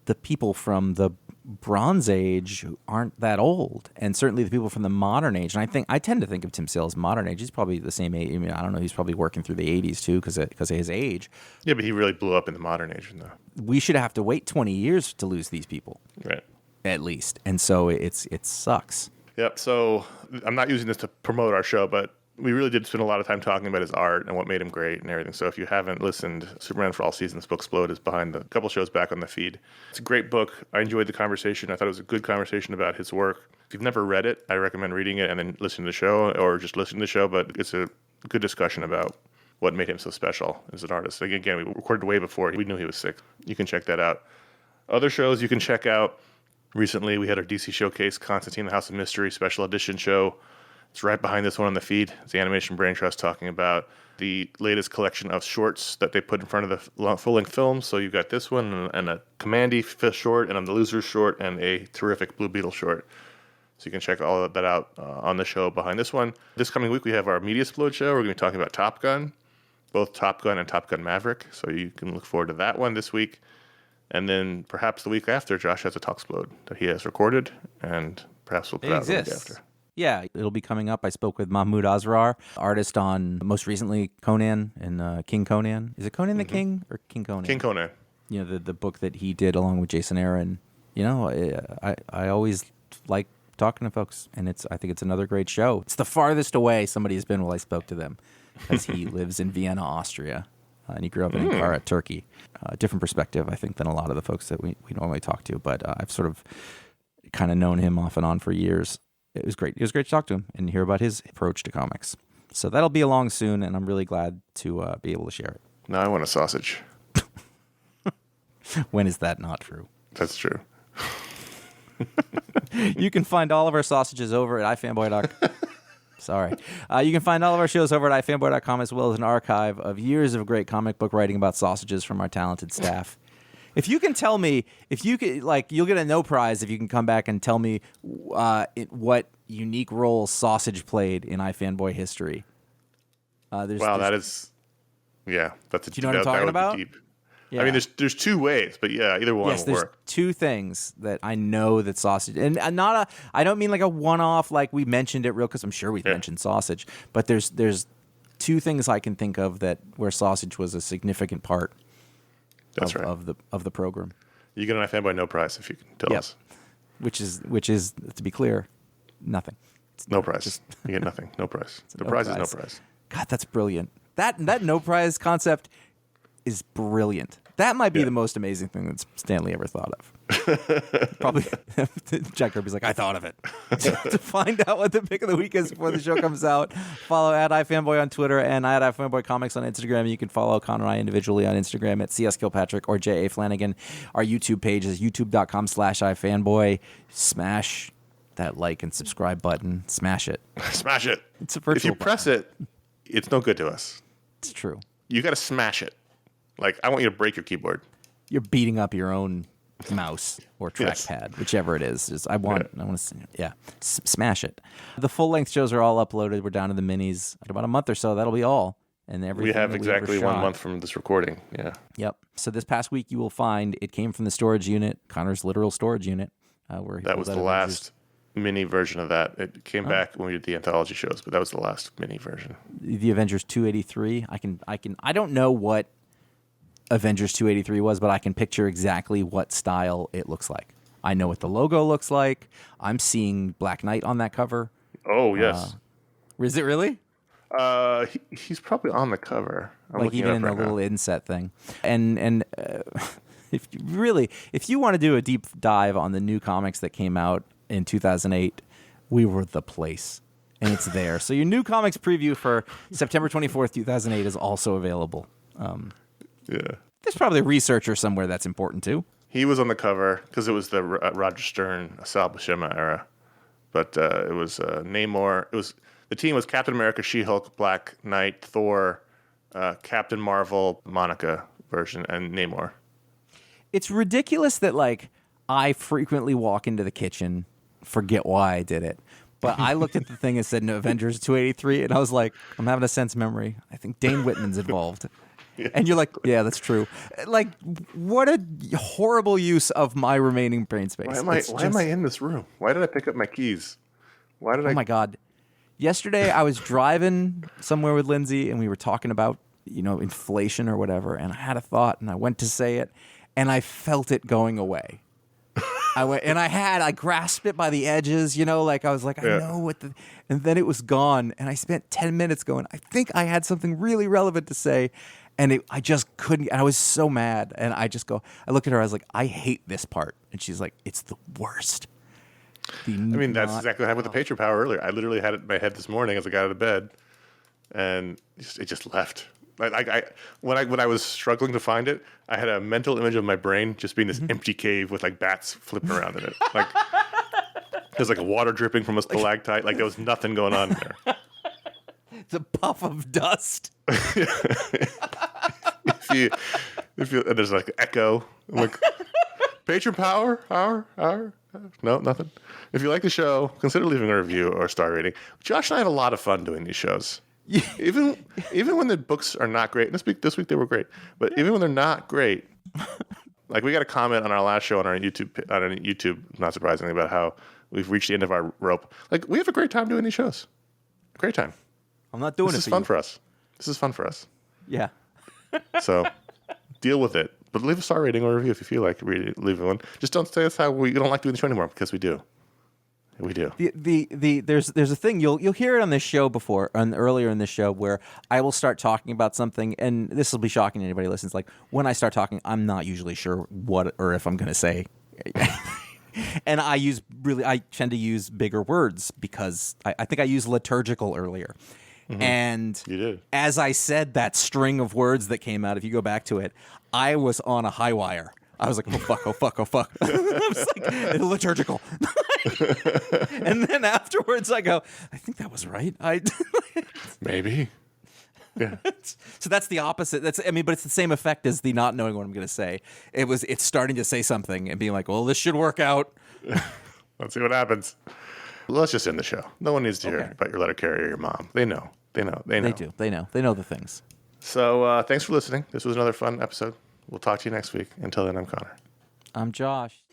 Speaker 1: the people from the Bronze Age aren't that old, and certainly the people from the Modern Age. And I tend to think of Tim Sale as Modern Age. He's probably the same age. I mean, I don't know. He's probably working through the 80s too because of his age.
Speaker 2: Yeah, but he really blew up in the Modern Age, though.
Speaker 1: We should have to wait 20 years to lose these people,
Speaker 2: right?
Speaker 1: At least, and so it sucks.
Speaker 2: Yep. So I'm not using this to promote our show, but we really did spend a lot of time talking about his art and what made him great and everything. So if you haven't listened, Superman for All Seasons Booksplode is behind a couple shows back on the feed. It's a great book. I enjoyed the conversation. I thought it was a good conversation about his work. If you've never read it, I recommend reading it and then listening to the show, or just listening to the show. But it's a good discussion about what made him so special as an artist. Like, again, we recorded way before we knew he was sick. You can check that out. Other shows you can check out. Recently, we had our DC Showcase, Constantine, the House of Mystery special edition show. It's right behind this one on the feed. It's the Animation Brain Trust talking about the latest collection of shorts that they put in front of the full-length films. So you've got this one and a Commandy short and a The Losers short and a terrific Blue Beetle short. So you can check all of that out on the show behind this one. This coming week, we have our Mediasplode show. We're going to be talking about Top Gun, both Top Gun and Top Gun Maverick. So you can look forward to that one this week. And then perhaps the week after, Josh has a Talksplode that he has recorded, and perhaps we'll put out the week after.
Speaker 1: Yeah, it'll be coming up. I spoke with Mahmoud Asrar, artist on most recently Conan and King Conan. Is it Conan the King or King Conan?
Speaker 2: King Conan.
Speaker 1: The book that he did along with Jason Aaron. I always like talking to folks, and I think it's another great show. It's the farthest away somebody has been while I spoke to them, because he lives in Vienna, Austria. And he grew up in Ankara, Turkey. Different perspective, I think, than a lot of the folks that we normally talk to. But I've sort of kind of known him off and on for years. It was great. It was great to talk to him and hear about his approach to comics. So that'll be along soon, and I'm really glad to be able to share it.
Speaker 2: Now I want a sausage.
Speaker 1: When is that not true?
Speaker 2: That's true.
Speaker 1: You can find all of our sausages over at iFanboy.com. Sorry. You can find all of our shows over at iFanboy.com, as well as an archive of years of great comic book writing about sausages from our talented staff If you can tell me, if you can, like, you'll get a no prize if you can come back and tell me what unique role sausage played in iFanboy history.
Speaker 2: That is, that's a,
Speaker 1: do you know what I'm talking about?
Speaker 2: Deep. Yeah. I mean, there's two ways, but yeah, either one will work.
Speaker 1: Two things that I know that sausage, and I don't mean like a one-off, like we mentioned it real, because I'm sure we've mentioned sausage, but there's two things I can think of where sausage was a significant part. Of the program.
Speaker 2: You get an iFanboy no prize if you can tell us.
Speaker 1: Which is to be clear, nothing.
Speaker 2: No prize. You get nothing. No prize. The prize is no prize.
Speaker 1: God, that's brilliant. That no prize concept is brilliant. That might be the most amazing thing that Stanley ever thought of. Probably Jack Kirby's like, I thought of it. To find out what the pick of the week is before the show comes out, follow at iFanboy on Twitter and at iFanboy Comics on Instagram. You can follow Connor and I individually on Instagram at CSKilpatrick or J.A. Flanagan. Our YouTube page is youtube.com/iFanboy. Smash that like and subscribe button. Smash it.
Speaker 2: Smash it.
Speaker 1: It's a virtual
Speaker 2: If you press it, it's no good to us.
Speaker 1: It's true.
Speaker 2: You got to smash it. Like, I want you to break your keyboard.
Speaker 1: You're beating up your own mouse or trackpad, whichever it is. I want to smash it. The full-length shows are all uploaded. We're down to the minis. In about a month or so, that'll be all. And
Speaker 2: we have exactly 1 month from this recording. Yeah.
Speaker 1: Yep. So this past week, you will find it came from the storage unit, Connor's literal storage unit. Where
Speaker 2: that was the last mini version of that. It came back when we did the anthology shows, but that was the last mini version.
Speaker 1: The Avengers 283. I don't know what Avengers 283 was, but I can picture exactly what style it looks like. I know what the logo looks like. I'm seeing Black Knight on that cover.
Speaker 2: Oh, yes.
Speaker 1: Is it really?
Speaker 2: He's probably on the cover.
Speaker 1: Like even in the little inset thing. And if you want to do a deep dive on the new comics that came out in 2008, we were the place. And it's there. So your new comics preview for September 24th, 2008 is also available. There's probably a researcher somewhere that's important too.
Speaker 2: He was on the cover because it was the Roger Stern, Sal Buscema era. But it was Namor. The team was Captain America, She-Hulk, Black Knight, Thor, Captain Marvel, Monica version, and Namor.
Speaker 1: It's ridiculous that like I frequently walk into the kitchen, forget why I did it. But I looked at the thing and said, no, Avengers 283, and I was like, I'm having a sense memory. I think Dane Whitman's involved. Yeah. And you're like, yeah, that's true. Like, what a horrible use of my remaining brain space.
Speaker 2: Why am I in this room? Why did I pick up my keys? Oh
Speaker 1: my God. Yesterday, I was driving somewhere with Lindsay, and we were talking about, inflation or whatever, and I had a thought, and I went to say it, and I felt it going away. I grasped it by the edges, like I was like, I know what and then it was gone, and I spent 10 minutes going, I think I had something really relevant to say, and I just couldn't, and I was so mad, and I looked at her, I was like, I hate this part, and she's like, it's the worst.
Speaker 2: That's exactly what happened with the Patron Power earlier. I literally had it in my head this morning as I got out of bed, and it just left. When I was struggling to find it, I had a mental image of my brain just being this empty cave with like bats flipping around in it. Like there's like water dripping from a stalactite. Like there was nothing going on there.
Speaker 1: It's a puff of dust.
Speaker 2: if you there's like echo. I'm like Patron Power, hour. No, nothing. If you like the show, consider leaving a review or a star rating. Josh and I have a lot of fun doing these shows. Even when the books are not great. This week they were great, but even when they're not great, like we got a comment on our last show on our YouTube, not surprisingly, about how we've reached the end of our rope. Like we have a great time doing these shows. Great time.
Speaker 1: I'm not doing
Speaker 2: this. This is fun for us. This is fun for us.
Speaker 1: Yeah.
Speaker 2: So deal with it. But leave a star rating or review if you feel like leave one. Just don't say that's how we don't like doing the show anymore, because we do. We do.
Speaker 1: There's a thing you'll hear it on this show earlier in this show where I will start talking about something, and this will be shocking to anybody who listens. Like when I start talking, I'm not usually sure what or if I'm going to say, and I tend to use bigger words because I think I used liturgical earlier. Mm-hmm. And
Speaker 2: you did.
Speaker 1: As I said that string of words that came out, if you go back to it, I was on a high wire. I was like, oh, fuck. I was like, liturgical. And then afterwards I go, I think that was right.
Speaker 2: Maybe. Yeah.
Speaker 1: So that's the opposite. But it's the same effect as the not knowing what I'm going to say. It's starting to say something and being like, well, this should work out.
Speaker 2: Let's see what happens. Let's just end the show. No one needs to hear about your letter carrier or your mom. They know. They know.
Speaker 1: They do. They know the things.
Speaker 2: So thanks for listening. This was another fun episode. We'll talk to you next week. Until then, I'm Connor.
Speaker 1: I'm Josh.